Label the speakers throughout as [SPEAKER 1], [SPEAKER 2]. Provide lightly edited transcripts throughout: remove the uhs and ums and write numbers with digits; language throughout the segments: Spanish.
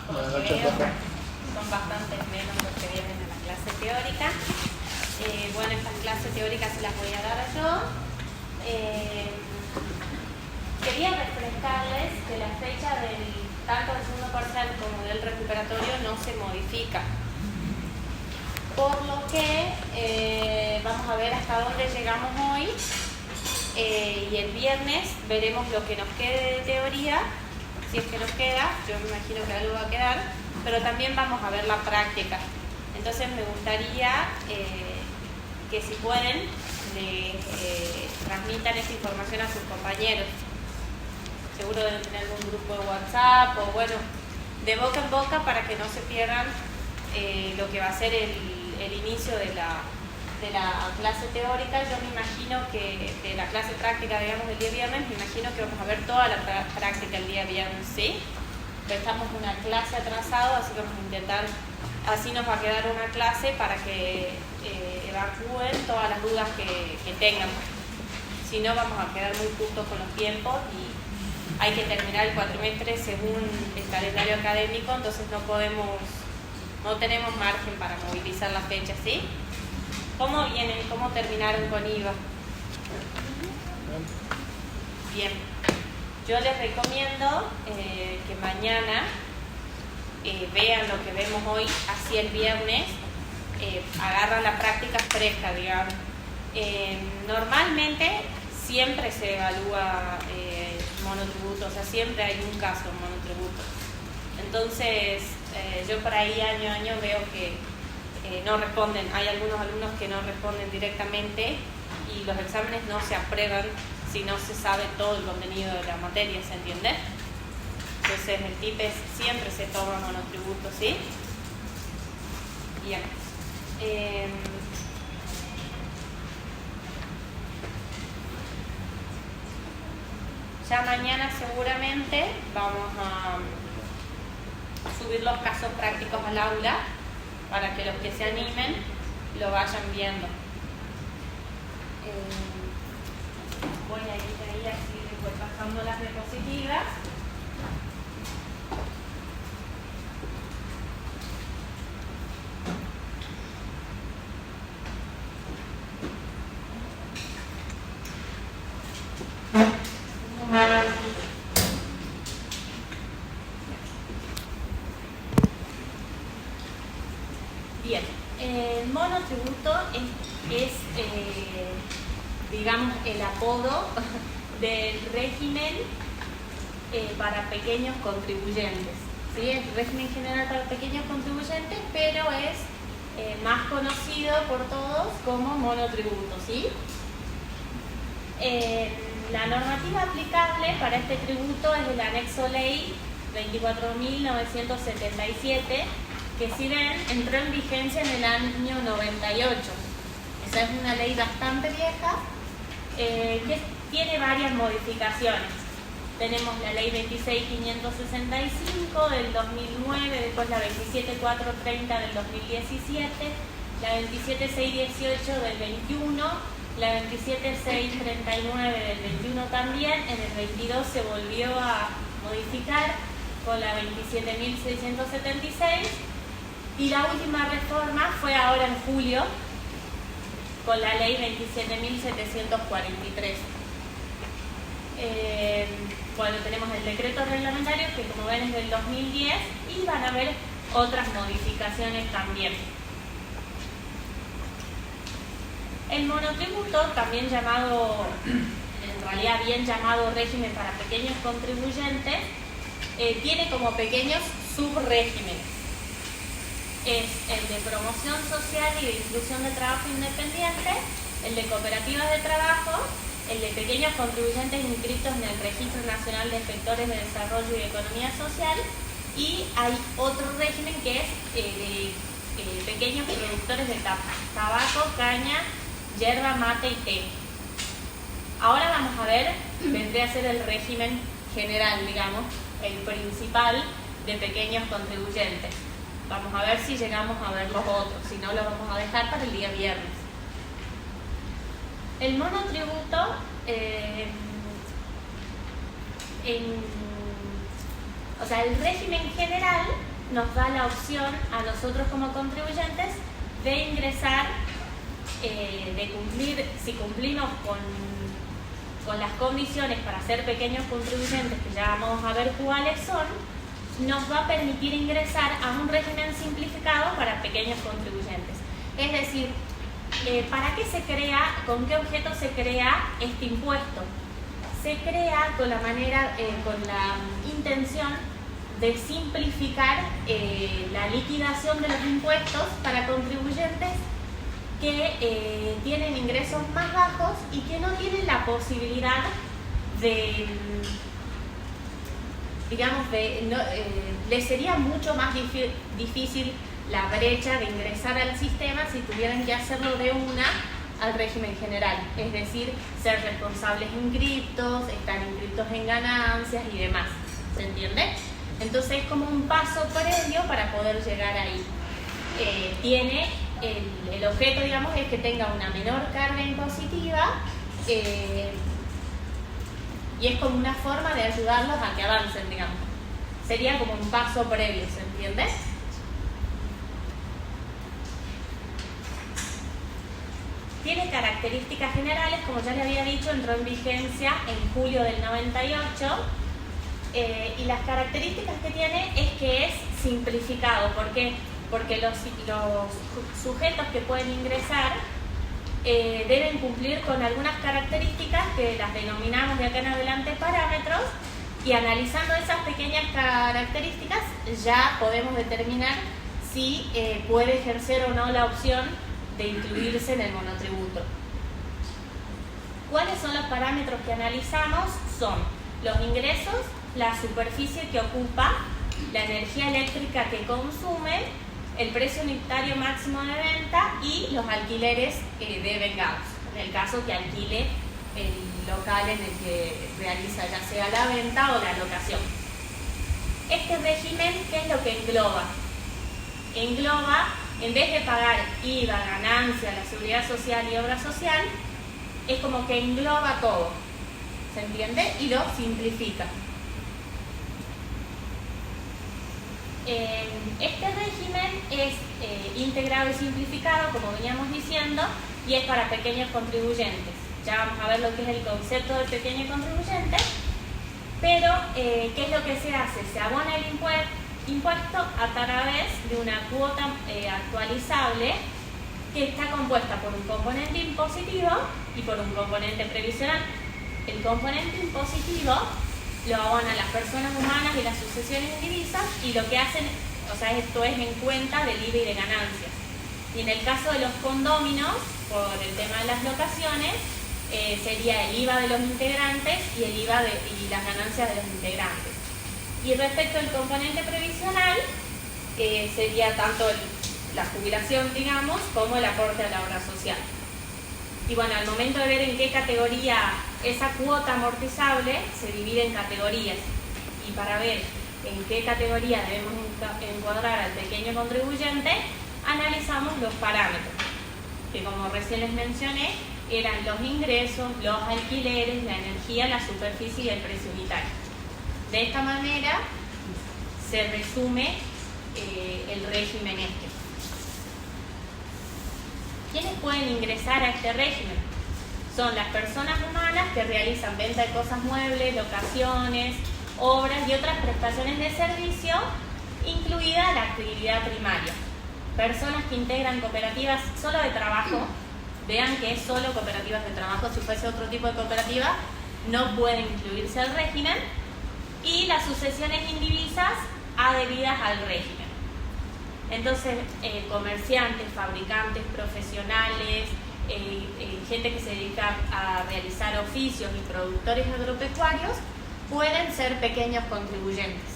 [SPEAKER 1] por lo que veo, son bastantes menos los que vienen a la clase teórica. Bueno, estas clases teóricas se las voy a dar yo. Quería refrescarles que la fecha tanto del segundo parcial como del recuperatorio no se modifica. Por lo que vamos a ver hasta dónde llegamos hoy. Y el viernes veremos lo que nos quede de teoría, si es que nos queda, yo me imagino que algo va a quedar, pero también vamos a ver la práctica. Entonces me gustaría que si pueden, le transmitan esta información a sus compañeros. Seguro deben tener algún grupo de WhatsApp o bueno, de boca en boca para que no se pierdan lo que va a ser el inicio de la clase teórica. Yo me imagino que de la clase práctica, digamos, del día viernes, me imagino que vamos a ver toda la práctica el día viernes, ¿sí? Estamos una clase atrasado, así que vamos a intentar, así nos va a quedar una clase para que evacúen todas las dudas que tengan. Si no, vamos a quedar muy justos con los tiempos y hay que terminar el cuatrimestre según el calendario académico, entonces no tenemos margen para movilizar las fechas, ¿sí? ¿Cómo vienen? ¿Cómo terminaron con IVA? Bien. Yo les recomiendo que mañana vean lo que vemos hoy, así el viernes agarran la práctica fresca, digamos. Normalmente siempre se evalúa monotributo, o sea, siempre hay un caso monotributo. Entonces, yo por ahí año a año veo que no responden, hay algunos alumnos que no responden directamente y los exámenes no se aprueban si no se sabe todo el contenido de la materia, ¿se entiende? Entonces el TIPES siempre se toma monotributo, ¿sí? Bien. Ya mañana seguramente vamos a subir los casos prácticos al aula para que los que se animen lo vayan viendo. Voy a ir ahí así, voy pasando las diapositivas. Bien, el monotributo es digamos, el apodo del régimen para pequeños contribuyentes, ¿sí? El régimen general para pequeños contribuyentes, pero es más conocido por todos como monotributo, ¿sí? La normativa aplicable para este tributo es el anexo ley 24.977, que si ven, entró en vigencia en el año 98. Esa es una ley bastante vieja que tiene varias modificaciones. Tenemos la ley 26.565 del 2009, después la 27.430 del 2017, la 27.618 del 21, la 27.639 del 21 también. En el 22 se volvió a modificar con la 27.676 y la última reforma fue ahora en julio con la ley 27.743. Bueno, tenemos el decreto reglamentario que, como ven, es del 2010 y van a ver otras modificaciones también. El monotributo, también llamado, en realidad bien llamado régimen para pequeños contribuyentes, tiene como pequeños subregímenes. Es el de promoción social y de inclusión de trabajo independiente, el de cooperativas de trabajo, el de pequeños contribuyentes inscritos en el Registro Nacional de Inspectores de Desarrollo y Economía Social, y hay otro régimen que es de pequeños productores de tabaco, caña, yerba, mate y té. Ahora vamos a ver, vendría a ser el régimen general, digamos, el principal de pequeños contribuyentes. Vamos a ver si llegamos a ver los otros, si no los vamos a dejar para el día viernes. El monotributo, o sea, el régimen general nos da la opción a nosotros como contribuyentes de ingresar, de cumplir, si cumplimos con las condiciones para ser pequeños contribuyentes, que ya vamos a ver cuáles son, nos va a permitir ingresar a un régimen simplificado para pequeños contribuyentes. Es decir, ¿para qué se crea, con qué objeto se crea este impuesto? Se crea con la intención de simplificar la liquidación de los impuestos para contribuyentes que tienen ingresos más bajos y que no tienen la posibilidad de, digamos, les sería mucho más difícil la brecha de ingresar al sistema si tuvieran que hacerlo de una al régimen general, es decir, ser responsables inscriptos, estar inscriptos en ganancias y demás, ¿se entiende? Entonces es como un paso previo para poder llegar ahí. Tiene el objeto, digamos, es que tenga una menor carga impositiva y es como una forma de ayudarlos a que avancen, digamos. Sería como un paso previo, ¿se entiende? Tiene características generales, como ya le había dicho, entró en vigencia en julio del 98 y las características que tiene es que es simplificado. ¿Por qué? Porque los sujetos que pueden ingresar deben cumplir con algunas características que las denominamos de acá en adelante parámetros, y analizando esas pequeñas características ya podemos determinar si puede ejercer o no la opción de incluirse en el monotributo. ¿Cuáles son los parámetros que analizamos? Son los ingresos, la superficie que ocupa, la energía eléctrica que consume, el precio unitario máximo de venta y los alquileres devengados, en el caso que alquile el local en el que realiza ya sea la venta o la locación. Este régimen, ¿qué es lo que engloba? Engloba, en vez de pagar IVA, ganancia, la seguridad social y obra social, es como que engloba todo, ¿se entiende? Y lo simplifica. Este régimen es integrado y simplificado, como veníamos diciendo, y es para pequeños contribuyentes. Ya vamos a ver lo que es el concepto de pequeño contribuyente, pero ¿qué es lo que se hace? Se abona el impuesto a través de una cuota actualizable que está compuesta por un componente impositivo y por un componente previsional. El componente impositivo lo abonan las personas humanas y las sucesiones indivisas, y lo que hacen, o sea, esto es en cuenta del IVA y de ganancias. Y en el caso de los condóminos, por el tema de las locaciones, sería el IVA de los integrantes y el IVA y las ganancias de los integrantes. Y respecto al componente previsional, sería tanto la jubilación, digamos, como el aporte a la obra social. Y bueno, al momento de ver en qué categoría esa cuota amortizable se divide en categorías. Y para ver en qué categoría debemos encuadrar al pequeño contribuyente, analizamos los parámetros, que como recién les mencioné, eran los ingresos, los alquileres, la energía, la superficie y el precio unitario. De esta manera se resume el régimen este. ¿Quiénes pueden ingresar a este régimen? Son las personas humanas que realizan venta de cosas muebles, locaciones, obras y otras prestaciones de servicio, incluida la actividad primaria. Personas que integran cooperativas solo de trabajo, vean que es solo cooperativas de trabajo, si fuese otro tipo de cooperativa no pueden incluirse al régimen, y las sucesiones indivisas adheridas al régimen. Entonces, comerciantes, fabricantes, profesionales, gente que se dedica a realizar oficios y productores agropecuarios pueden ser pequeños contribuyentes.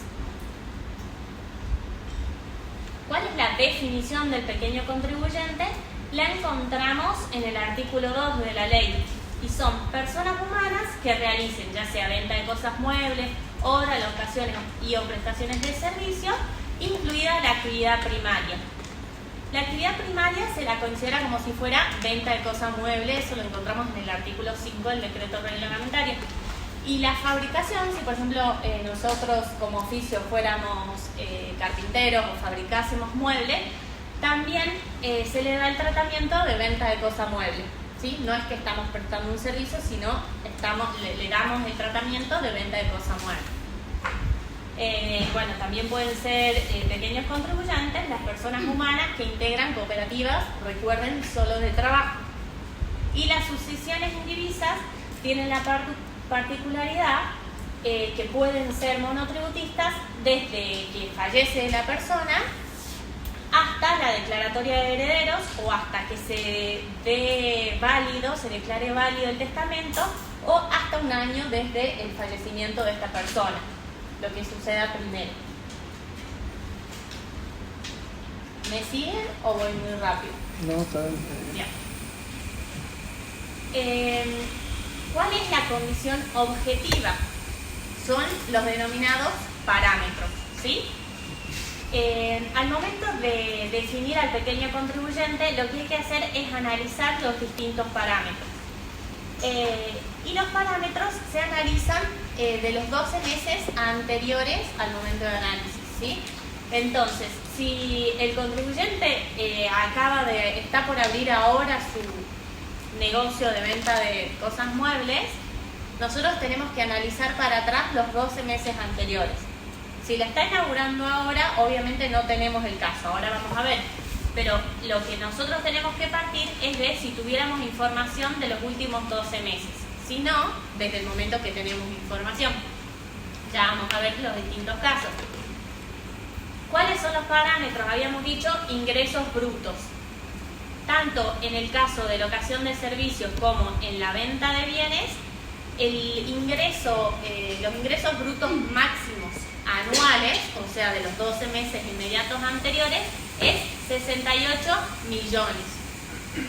[SPEAKER 1] ¿Cuál es la definición del pequeño contribuyente? La encontramos en el artículo 2 de la ley, y son personas humanas que realicen ya sea venta de cosas muebles, obras, locaciones y o prestaciones de servicio, incluida la actividad primaria. La actividad primaria se la considera como si fuera venta de cosas muebles, eso lo encontramos en el artículo 5 del decreto reglamentario. Y la fabricación, si por ejemplo nosotros como oficio fuéramos carpinteros o fabricásemos muebles, también se le da el tratamiento de venta de cosa mueble, ¿sí? No es que estamos prestando un servicio, sino le damos el tratamiento de venta de cosa mueble. Bueno, también pueden ser pequeños contribuyentes las personas humanas que integran cooperativas, recuerden, solo de trabajo. Y las sucesiones indivisas tienen la particularidad que pueden ser monotributistas desde que fallece la persona hasta la declaratoria de herederos o hasta que se declare válido el testamento o hasta un año desde el fallecimiento de esta persona, lo que suceda primero. ¿Me siguen o voy muy rápido?
[SPEAKER 2] No, está bien.
[SPEAKER 1] ¿Cuál es la condición objetiva? Son los denominados parámetros, ¿sí? Al momento de definir al pequeño contribuyente, lo que hay que hacer es analizar los distintos parámetros. Y los parámetros se analizan de los 12 meses anteriores al momento de análisis, ¿sí? Entonces, si el contribuyente está por abrir ahora su negocio de venta de cosas muebles, nosotros tenemos que analizar para atrás los 12 meses anteriores. Si la está inaugurando ahora, obviamente no tenemos el caso, ahora vamos a ver. Pero lo que nosotros tenemos que partir es de si tuviéramos información de los últimos 12 meses. Si no, desde el momento que tenemos información. Ya vamos a ver los distintos casos. ¿Cuáles son los parámetros? Habíamos dicho ingresos brutos. Tanto en el caso de locación de servicios como en la venta de bienes, los ingresos brutos máximos anuales, o sea, de los 12 meses inmediatos anteriores, es 68 millones.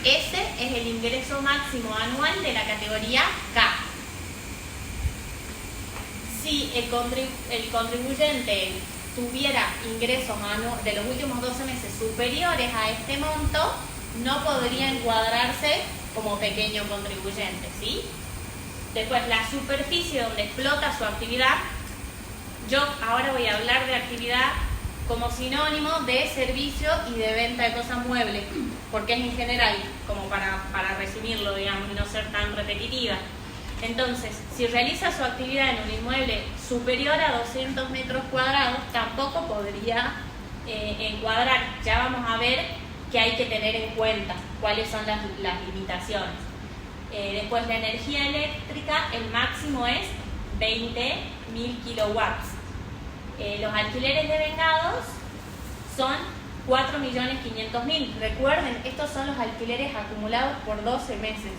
[SPEAKER 1] Ese es el ingreso máximo anual de la categoría K. Si el contribuyente tuviera ingresos de los últimos 12 meses superiores a este monto, no podría encuadrarse como pequeño contribuyente, ¿sí? Después, la superficie donde explota su actividad. Yo ahora voy a hablar de actividad como sinónimo de servicio y de venta de cosas muebles, porque es en general, como para resumirlo, digamos, y no ser tan repetitiva. Entonces, si realiza su actividad en un inmueble superior a 200 metros cuadrados, tampoco podría encuadrar. Ya vamos a ver que hay que tener en cuenta cuáles son las limitaciones. Después, la energía eléctrica, el máximo es 20.000 kilowatts. Los alquileres devengados son 4.500.000. Recuerden, estos son los alquileres acumulados por 12 meses,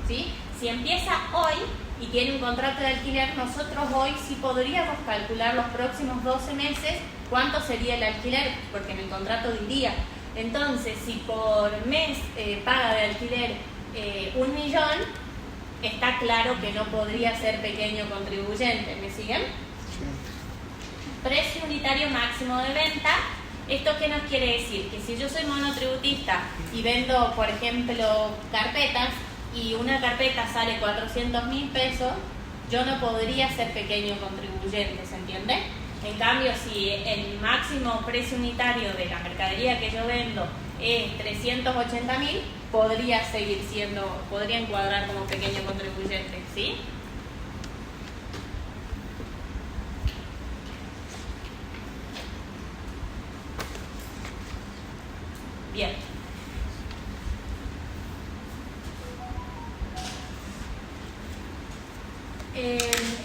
[SPEAKER 1] ¿sí? Si empieza hoy y tiene un contrato de alquiler, nosotros hoy sí podríamos calcular los próximos 12 meses cuánto sería el alquiler, porque en el contrato diría. Entonces, si por mes paga de alquiler 1 millón, está claro que no podría ser pequeño contribuyente. ¿Me siguen? Precio unitario máximo de venta. ¿Esto qué nos quiere decir? Que si yo soy monotributista y vendo, por ejemplo, carpetas, y una carpeta sale 400.000 pesos, yo no podría ser pequeño contribuyente, ¿se entiende? En cambio, si el máximo precio unitario de la mercadería que yo vendo es 380.000, podría encuadrar como pequeño contribuyente, ¿sí? Bien.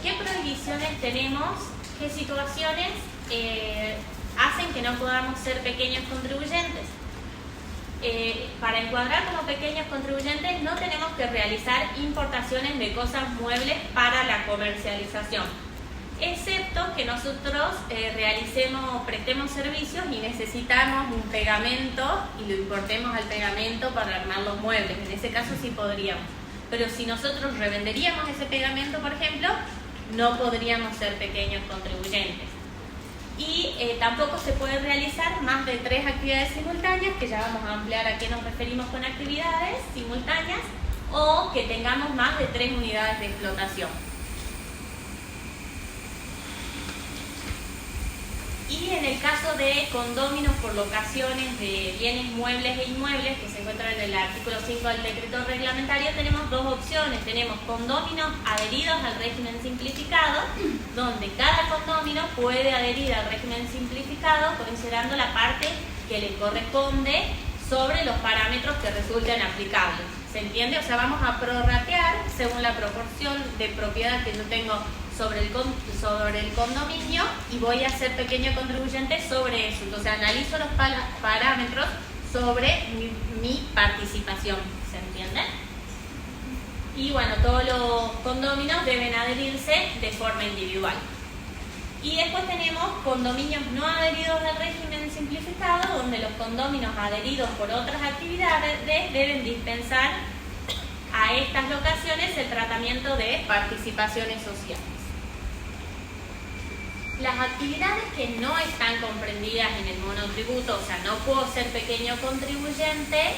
[SPEAKER 1] ¿Qué prohibiciones tenemos? ¿Qué situaciones hacen que no podamos ser pequeños contribuyentes? Para encuadrar como pequeños contribuyentes no tenemos que realizar importaciones de cosas muebles para la comercialización, excepto que nosotros prestemos servicios y necesitamos un pegamento y lo importemos al pegamento para armar los muebles. En ese caso sí podríamos. Pero si nosotros revenderíamos ese pegamento, por ejemplo, no podríamos ser pequeños contribuyentes. Y tampoco se puede realizar más de 3 actividades simultáneas, que ya vamos a ampliar a qué nos referimos con actividades simultáneas, o que tengamos más de 3 unidades de explotación. Y en el caso de condóminos por locaciones de bienes muebles e inmuebles, que se encuentran en el artículo 5 del decreto reglamentario, tenemos dos opciones. Tenemos condóminos adheridos al régimen simplificado, donde cada condomino puede adherir al régimen simplificado considerando la parte que le corresponde sobre los parámetros que resulten aplicables. ¿Se entiende? O sea, vamos a prorratear según la proporción de propiedad que yo tengo sobre el condominio y voy a ser pequeño contribuyente sobre eso. Entonces analizo los parámetros sobre mi participación. ¿Se entiende? Y bueno, todos los condóminos deben adherirse de forma individual. Y después tenemos condominios no adheridos al régimen simplificado, donde los condóminos adheridos por otras actividades deben dispensar a estas locaciones el tratamiento de participaciones sociales. Las actividades que no están comprendidas en el monotributo, o sea, no puedo ser pequeño contribuyente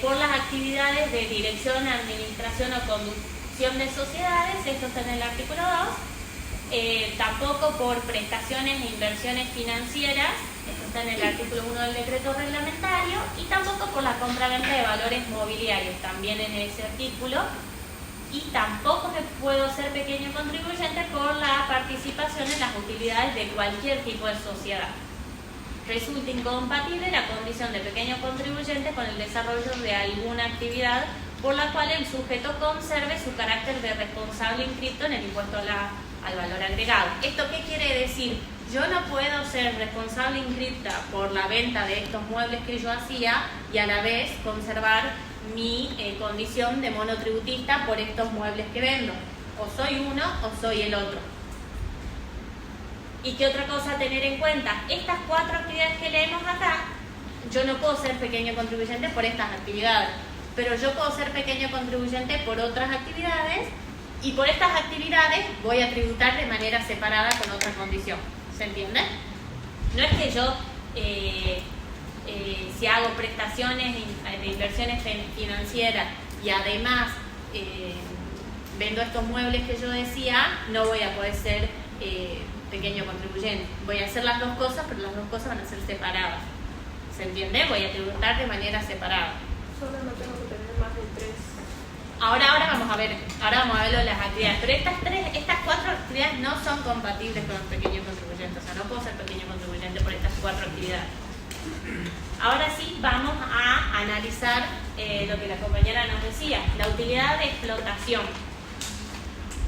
[SPEAKER 1] por las actividades de dirección, administración o conducción de sociedades, esto está en el artículo 2, tampoco por prestaciones e inversiones financieras, esto está en el artículo 1 del decreto reglamentario, y tampoco por la compra-venta de valores mobiliarios, también en ese artículo. Y tampoco puedo ser pequeño contribuyente por la participación en las utilidades de cualquier tipo de sociedad. Resulta incompatible la condición de pequeño contribuyente con el desarrollo de alguna actividad por la cual el sujeto conserve su carácter de responsable inscrito en el impuesto al valor agregado. ¿Esto qué quiere decir? Yo no puedo ser responsable inscrita por la venta de estos muebles que yo hacía y a la vez conservar mi condición de monotributista por estos muebles que vendo. O soy uno o soy el otro. ¿Y qué otra cosa a tener en cuenta? Estas 4 actividades que leemos acá, yo no puedo ser pequeño contribuyente por estas actividades, pero yo puedo ser pequeño contribuyente por otras actividades y por estas actividades voy a tributar de manera separada con otra condición. ¿Se entiende? No es que yo si hago prestaciones de inversiones financieras y además vendo estos muebles que yo decía, no voy a poder ser pequeño contribuyente. Voy a hacer las dos cosas, pero las dos cosas van a ser separadas. ¿Se entiende? Voy a tributar de manera separada.
[SPEAKER 2] Solo no tengo que tener más de 3.
[SPEAKER 1] Ahora vamos a ver lo de las actividades. Pero estas 4 actividades no son compatibles con el pequeño contribuyente. O sea, no puedo ser pequeño contribuyente por estas 4 actividades. Ahora sí vamos a analizar lo que la compañera nos decía, la utilidad de explotación.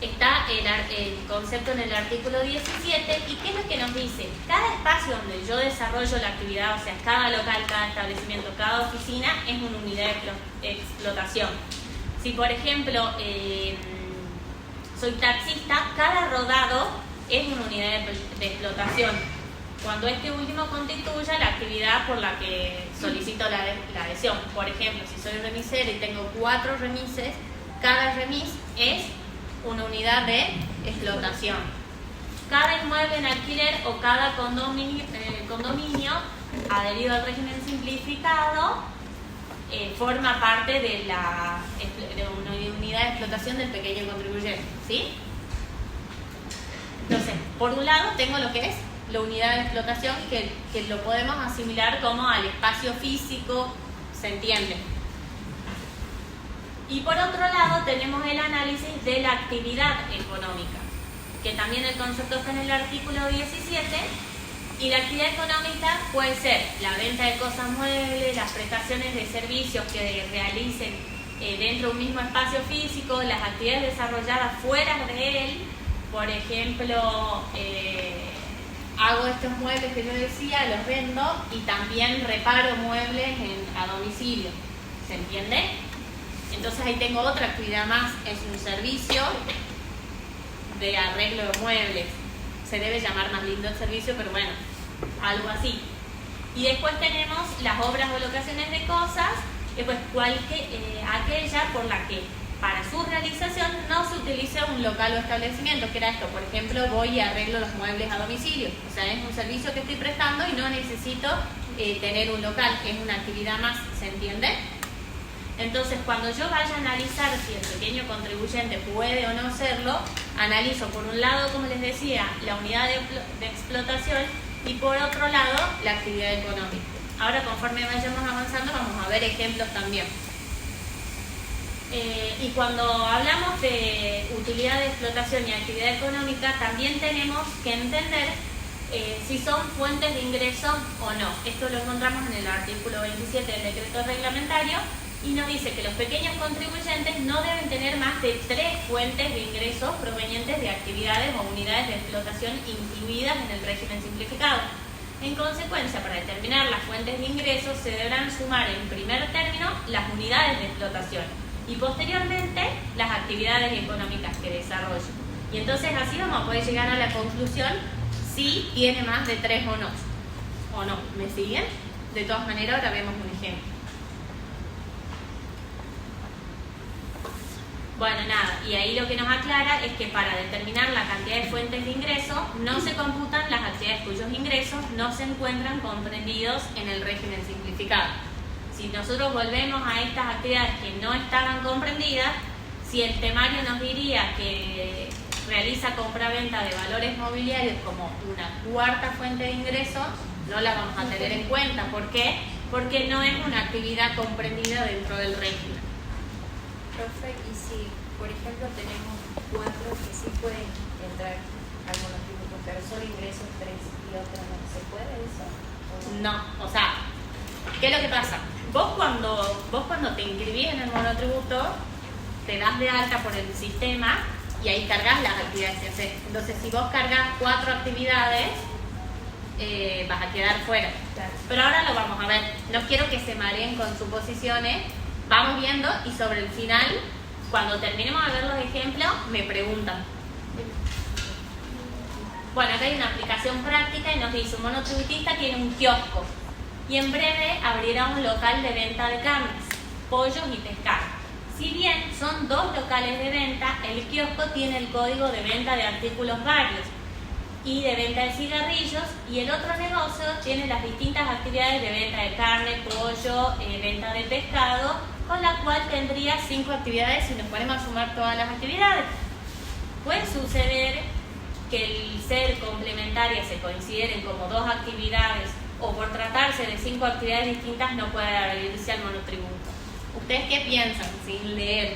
[SPEAKER 1] Está el concepto en el artículo 17 y ¿qué es lo que nos dice? Cada espacio donde yo desarrollo la actividad, o sea, cada local, cada establecimiento, cada oficina es una unidad de explotación. Si por ejemplo soy taxista, cada rodado es una unidad de explotación. Cuando este último constituya la actividad por la que solicito la adhesión. Por ejemplo, si soy remisero y tengo 4 remises, cada remis es una unidad de explotación. Cada inmueble en alquiler o cada condominio adherido al régimen simplificado forma parte de una unidad de explotación del pequeño contribuyente. ¿Sí? Entonces, por un lado tengo lo que es la unidad de explotación que lo podemos asimilar como al espacio físico, ¿se entiende? Y por otro lado tenemos el análisis de la actividad económica, que también el concepto está en el artículo 17, y la actividad económica puede ser la venta de cosas muebles, las prestaciones de servicios que realicen dentro de un mismo espacio físico, las actividades desarrolladas fuera de él, por ejemplo, hago estos muebles que yo decía, los vendo y también reparo muebles a domicilio, ¿se entiende? Entonces ahí tengo otra actividad más, es un servicio de arreglo de muebles. Se debe llamar más lindo el servicio, pero bueno, algo así. Y después tenemos las obras o locaciones de cosas, después aquella por la que para su realización no se utiliza un local o establecimiento, que era esto, por ejemplo, voy y arreglo los muebles a domicilio. O sea, es un servicio que estoy prestando y no necesito tener un local, que es una actividad más, ¿se entiende? Entonces, cuando yo vaya a analizar si el pequeño contribuyente puede o no serlo, analizo por un lado, como les decía, la unidad de explotación y por otro lado la actividad económica. Ahora, conforme vayamos avanzando, vamos a ver ejemplos también. Y cuando hablamos de utilidad de explotación y actividad económica, también tenemos que entender si son fuentes de ingreso o no. Esto lo encontramos en el artículo 27 del decreto reglamentario y nos dice que los pequeños contribuyentes no deben tener más de 3 fuentes de ingresos provenientes de actividades o unidades de explotación incluidas en el régimen simplificado. En consecuencia, para determinar las fuentes de ingresos se deberán sumar en primer término las unidades de explotación y posteriormente las actividades económicas que desarrolle. Y entonces así vamos a poder llegar a la conclusión si tiene más de 3 o no. ¿O no? ¿Me siguen? De todas maneras, ahora vemos un ejemplo. Bueno, nada, y ahí lo que nos aclara es que para determinar la cantidad de fuentes de ingreso no se computan las actividades cuyos ingresos no se encuentran comprendidos en el régimen simplificado. Si nosotros volvemos a estas actividades que no estaban comprendidas, si el temario nos diría que realiza compra-venta de valores mobiliarios como una cuarta fuente de ingreso, no la vamos a tener en cuenta. ¿Por qué? Porque no es una actividad comprendida dentro del régimen.
[SPEAKER 3] Profe, y si, por ejemplo, tenemos 4 que sí pueden entrar al monotributo, pero solo ingresos 3 y otros no, ¿se puede eso?
[SPEAKER 1] No, o sea, ¿qué es lo que pasa? Vos cuando te inscribís en el monotributo, te das de alta por el sistema y ahí cargas las actividades que haces. Entonces, si vos cargas 4 actividades, vas a quedar fuera.
[SPEAKER 3] Claro.
[SPEAKER 1] Pero ahora lo vamos a ver. No quiero que se mareen con suposiciones. Vamos viendo y sobre el final, cuando terminemos de ver los ejemplos, me preguntan. Bueno, acá hay una aplicación práctica y nos dice: un monotributista tiene un kiosco y en breve abrirá un local de venta de carnes, pollos y pescado. Si bien son 2 locales de venta, el kiosco tiene el código de venta de artículos varios y de venta de cigarrillos, y el otro negocio tiene las distintas actividades de venta de carne, pollo, venta de pescado, con la cual tendría 5 actividades si nos ponemos a sumar todas las actividades. Puede suceder que el ser complementarias se consideren como 2 actividades o por tratarse de 5 actividades distintas no puede adherirse al monotributo. ¿Ustedes qué piensan sin leer?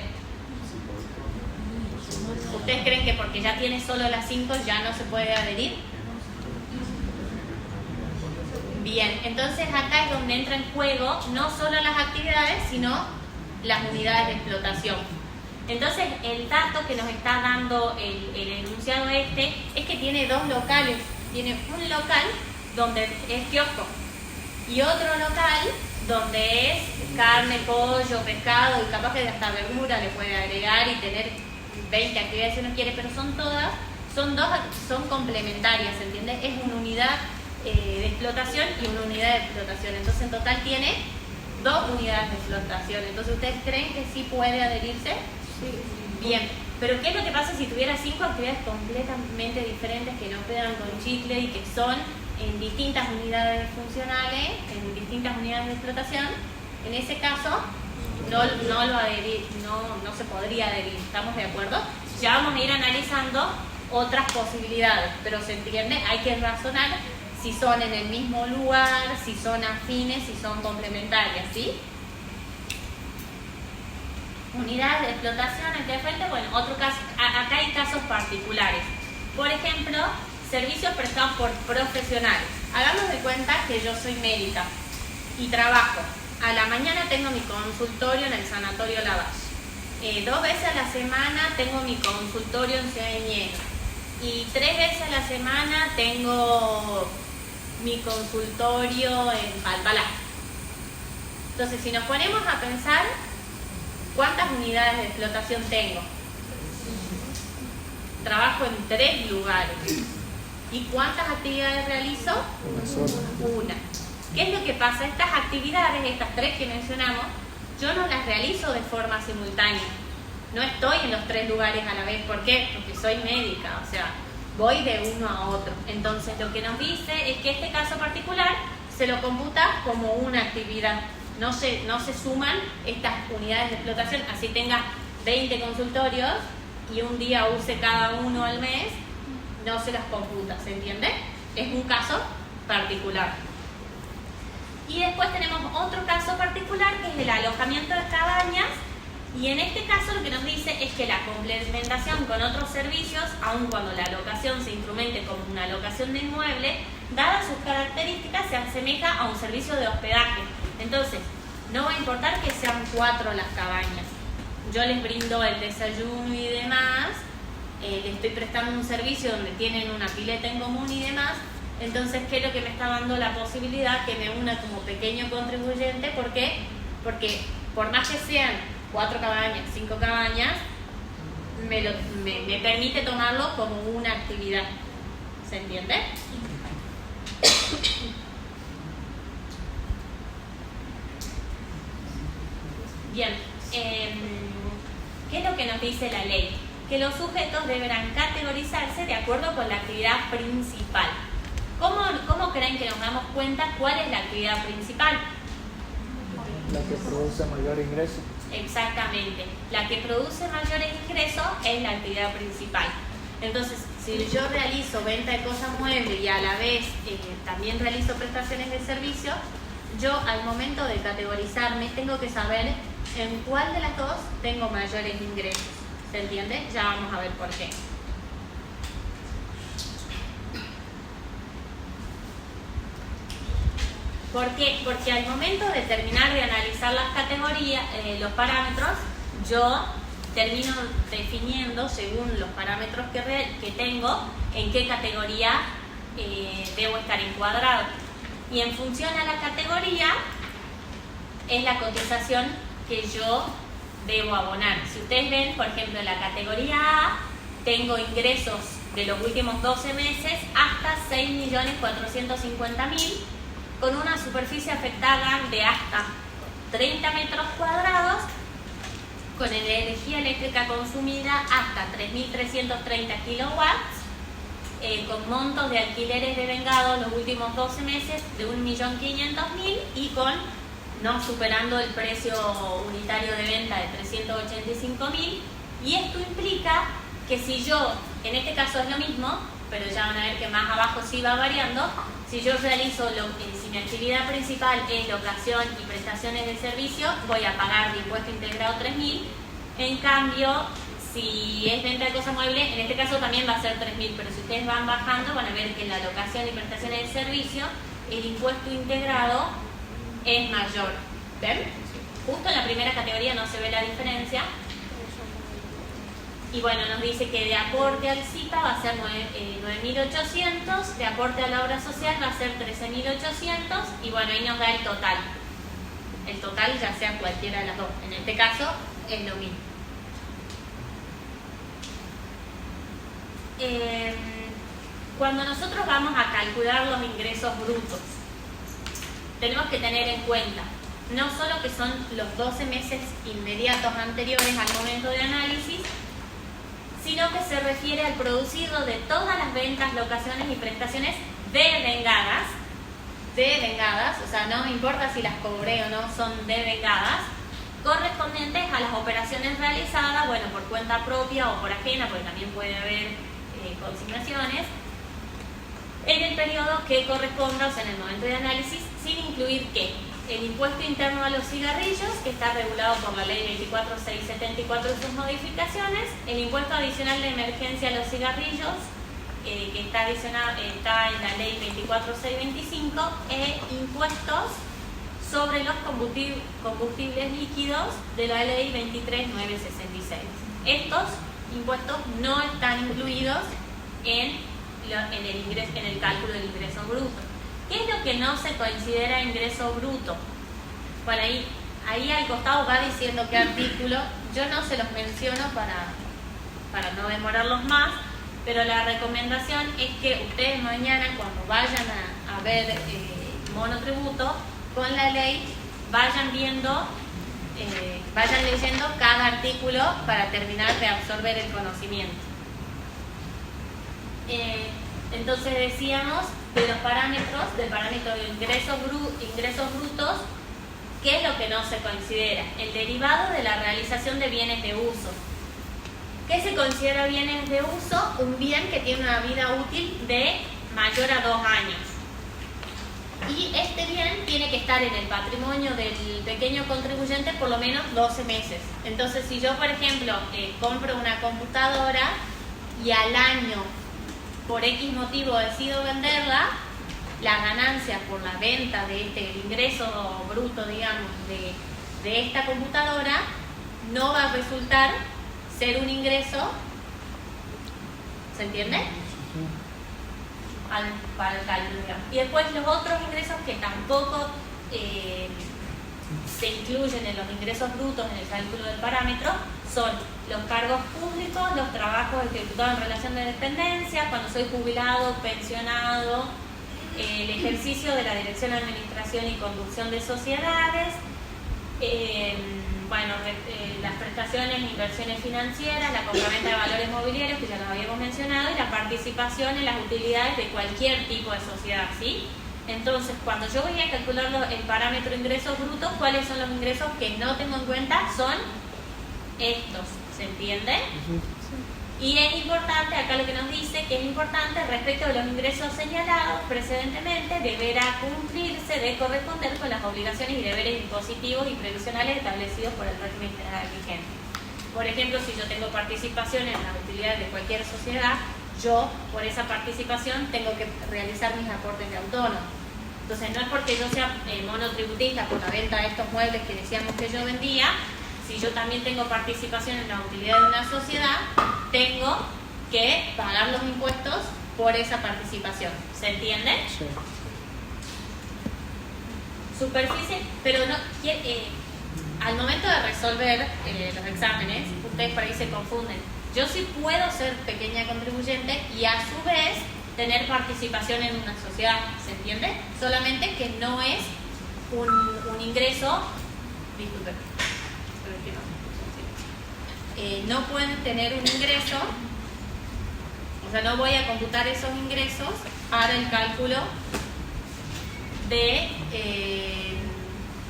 [SPEAKER 1] ¿Ustedes creen que porque ya tiene solo las 5 ya no se puede adherir? Bien, entonces acá es donde entra en juego no solo las actividades, sino las unidades de explotación. Entonces el dato que nos está dando el enunciado es que tiene 2 locales. Tiene un local donde es kiosco y otro local donde es carne, pollo, pescado y capaz que hasta verdura le puede agregar y tener 20 actividades si uno quiere, pero son complementarias, ¿entiendes? Es una unidad de explotación y una unidad de explotación. Entonces en total tiene 2 unidades de explotación. Entonces, ¿ustedes creen que sí puede adherirse?
[SPEAKER 2] Sí.
[SPEAKER 1] Bien, pero ¿qué es lo que pasa si tuviera 5 actividades completamente diferentes que no pegan con chicle y que son en distintas unidades funcionales, en distintas unidades de explotación? En ese caso no se podría adherir. ¿Estamos de acuerdo? Ya vamos a ir analizando otras posibilidades, pero se entiende, hay que razonar si son en el mismo lugar, si son afines, si son complementarias, ¿sí? Unidades de explotación entre frente, bueno, otro caso, acá hay casos particulares. Por ejemplo, servicios prestados por profesionales. Hagamos de cuenta que yo soy médica y trabajo. A la mañana tengo mi consultorio en el Sanatorio Lavalle. 2 veces a la semana tengo mi consultorio en Ciudad de Nieva. Y 3 veces a la semana tengo mi consultorio en Palpalá. Entonces, si nos ponemos a pensar, ¿cuántas unidades de explotación tengo? Trabajo en 3 lugares. ¿Y cuántas actividades realizo? Una. ¿Qué es lo que pasa? Estas actividades, estas 3 que mencionamos, yo no las realizo de forma simultánea. No estoy en los 3 lugares a la vez. ¿Por qué? Porque soy médica, o sea, voy de uno a otro. Entonces, lo que nos dice es que este caso particular se lo computa como una actividad. No se suman estas unidades de explotación, así tenga 20 consultorios y un día use cada uno al mes, no se las computa, ¿se entiende? Es un caso particular. Y después tenemos otro caso particular que es el alojamiento de cabañas, y en este caso lo que nos dice es que la complementación con otros servicios, aun cuando la locación se instrumente como una locación de inmueble, dadas sus características se asemeja a un servicio de hospedaje. Entonces, no va a importar que sean 4 las cabañas. Yo les brindo el desayuno y demás, les estoy prestando un servicio donde tienen una pileta en común y demás. Entonces, ¿qué es lo que me está dando la posibilidad? Que me una como pequeño contribuyente. ¿Por qué? Porque por más que sean 4 cabañas, 5 cabañas, me permite tomarlo como una actividad. ¿Se entiende? Bien, ¿qué es lo que nos dice la ley? Que los sujetos deberán categorizarse de acuerdo con la actividad principal. ¿Cómo creen que nos damos cuenta cuál es la actividad principal?
[SPEAKER 4] La que produce mayor ingreso.
[SPEAKER 1] Exactamente. La que produce mayores ingresos es la actividad principal. Entonces, si yo realizo venta de cosas muebles y a la vez también realizo prestaciones de servicio, yo al momento de categorizarme tengo que saber en cuál de las dos tengo mayores ingresos. ¿Se entiende? Ya vamos a ver por qué. ¿Por qué? Porque al momento de terminar de analizar las categorías, los parámetros, yo termino definiendo, según los parámetros que tengo, en qué categoría debo estar encuadrado. Y en función a la categoría, es la cotización que yo debo abonar. Si ustedes ven, por ejemplo, en la categoría A, tengo ingresos de los últimos 12 meses hasta 6.450.000, con una superficie afectada de hasta 30 metros cuadrados, con energía eléctrica consumida hasta 3.330 kilowatts, con montos de alquileres devengados los últimos 12 meses de 1.500.000 y con no superando el precio unitario de venta de 385.000. Y esto implica que si yo, en este caso es lo mismo, pero ya van a ver que más abajo sí va variando, si yo realizo, si mi actividad principal es locación y prestaciones de servicio, voy a pagar de impuesto integrado 3.000. En cambio, si es venta de cosas muebles, en este caso también va a ser 3.000, pero si ustedes van bajando van a ver que en la locación y prestaciones de servicio el impuesto integrado es mayor. ¿Ven? Justo en la primera categoría no se ve la diferencia. Y bueno, nos dice que de aporte al CIPA va a ser 9.800, de aporte a la obra social va a ser 13.800, y bueno, ahí nos da el total. El total ya sea cualquiera de las dos. En este caso es lo mismo. Cuando nosotros vamos a calcular los ingresos brutos, tenemos que tener en cuenta no solo que son los 12 meses inmediatos anteriores al momento de análisis, sino que se refiere al producido de todas las ventas, locaciones y prestaciones devengadas, o sea, no importa si las cobré o no, son devengadas, correspondientes a las operaciones realizadas, bueno, por cuenta propia o por ajena, porque también puede haber consignaciones, en el periodo que corresponda, o sea, en el momento de análisis, sin incluir ¿qué? El impuesto interno a los cigarrillos, que está regulado por la ley 24674 y sus modificaciones, el impuesto adicional de emergencia a los cigarrillos, que está en la ley 24625, e impuestos sobre los combustibles líquidos de la ley 23966. Estos impuestos no están incluidos en el cálculo del ingreso bruto. ¿Qué es lo que no se considera ingreso bruto? Bueno, ahí al costado va diciendo qué artículo. Yo no se los menciono para no demorarlos más, pero la recomendación es que ustedes mañana, cuando vayan a ver monotributo, con la ley vayan viendo, vayan leyendo cada artículo para terminar de absorber el conocimiento. Entonces decíamos de los parámetros, del parámetro de ingresos brutos, ¿qué es lo que no se considera? El derivado de la realización de bienes de uso. ¿Qué se considera bienes de uso? Un bien que tiene una vida útil de mayor a 2 años. Y este bien tiene que estar en el patrimonio del pequeño contribuyente por lo menos 12 meses. Entonces, si yo, por ejemplo, compro una computadora y al año, por X motivo, decido venderla, la ganancia por la venta de el ingreso bruto, digamos, de esta computadora, no va a resultar ser un ingreso, ¿se entiende? Para el cálculo, digamos. Y después los otros ingresos que tampoco se incluyen en los ingresos brutos en el cálculo del parámetro son los cargos públicos, los trabajos ejecutados en relación de dependencia, cuando soy jubilado, pensionado, el ejercicio de la dirección, administración y conducción de sociedades, las prestaciones, inversiones financieras, la compraventa de valores mobiliarios, que ya lo habíamos mencionado, y la participación en las utilidades de cualquier tipo de sociedad, ¿sí? Entonces, cuando yo voy a calcular el parámetro ingresos brutos, ¿cuáles son los ingresos que no tengo en cuenta? Son estos, ¿se entiende? Y es importante, acá lo que nos dice, que es importante respecto de los ingresos señalados precedentemente, deberá cumplirse de corresponder con las obligaciones y deberes impositivos y previsionales establecidos por el régimen general vigente. Por ejemplo, si yo tengo participación en las utilidades de cualquier sociedad, yo, por esa participación, tengo que realizar mis aportes de autónomo. Entonces, no es porque yo sea monotributista por la venta de estos muebles que decíamos que yo vendía. Si yo también tengo participación en la utilidad de una sociedad, tengo que pagar los impuestos por esa participación. ¿Se entiende?
[SPEAKER 4] Sí.
[SPEAKER 1] Superficie, pero no al momento de resolver los exámenes, ustedes por ahí se confunden. Yo sí puedo ser pequeña contribuyente y a su vez tener participación en una sociedad. ¿Se entiende? Solamente que no es un ingreso. Disculpen. No pueden tener un ingreso, o sea, no voy a computar esos ingresos para el cálculo de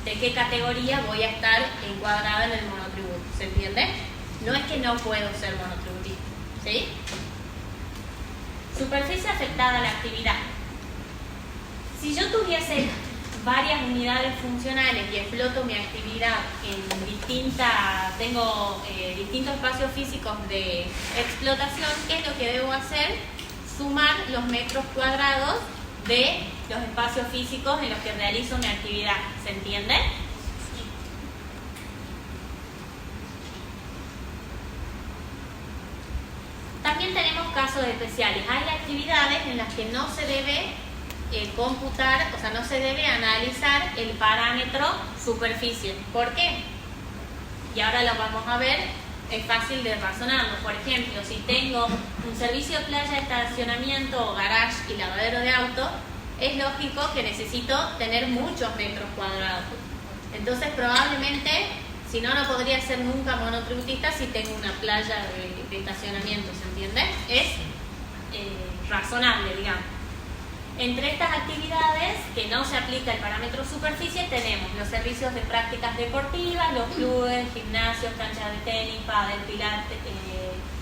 [SPEAKER 1] qué categoría voy a estar encuadrada en el monotributo, ¿se entiende? No es que no puedo ser monotributista, ¿sí? Superficie afectada a la actividad. Si yo tuviese varias unidades funcionales y exploto mi actividad en tengo distintos espacios físicos de explotación, ¿qué es lo que debo hacer? Sumar los metros cuadrados de los espacios físicos en los que realizo mi actividad. ¿Se entiende? También tenemos casos especiales. Hay actividades en las que no se debe computar, o sea, no se debe analizar el parámetro superficie. ¿Por qué? Y ahora lo vamos a ver, es fácil de razonarlo. Por ejemplo, si tengo un servicio de playa, estacionamiento, garage y lavadero de auto, es lógico que necesito tener muchos metros cuadrados. Entonces, probablemente, si no, no podría ser nunca monotributista si tengo una playa de estacionamiento, ¿se entiende? Es razonable, digamos. Entre estas actividades que no se aplica el parámetro superficie tenemos los servicios de prácticas deportivas, los clubes, gimnasios, canchas de tenis, pádel,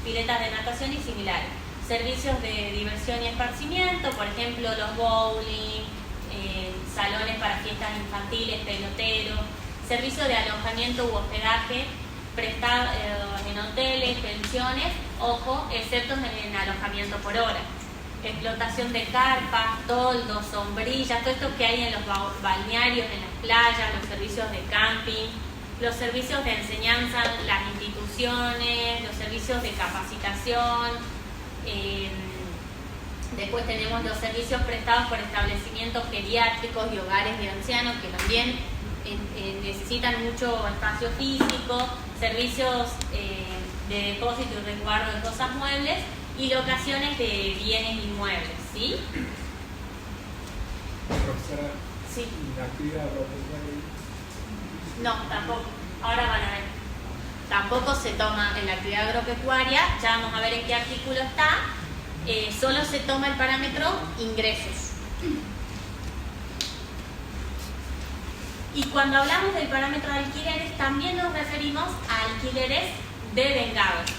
[SPEAKER 1] piletas de natación y similares. Servicios de diversión y esparcimiento, por ejemplo los bowling, salones para fiestas infantiles, peloteros, servicios de alojamiento u hospedaje prestados en hoteles, pensiones, ojo, excepto en alojamiento por hora. Explotación de carpas, toldos, sombrillas, todo esto que hay en los balnearios, en las playas, los servicios de camping, los servicios de enseñanza, las instituciones, los servicios de capacitación. Después tenemos los servicios prestados por establecimientos geriátricos y hogares de ancianos que también necesitan mucho espacio físico, servicios de depósito y resguardo de cosas muebles y locaciones de bienes inmuebles, ¿sí?
[SPEAKER 5] Profesora,
[SPEAKER 1] Sí.
[SPEAKER 5] ¿la actividad agropecuaria?
[SPEAKER 1] No, tampoco. Ahora van a ver. Tampoco se toma en la actividad agropecuaria, ya vamos a ver en qué artículo está, solo se toma el parámetro ingresos. Y cuando hablamos del parámetro de alquileres, también nos referimos a alquileres devengados.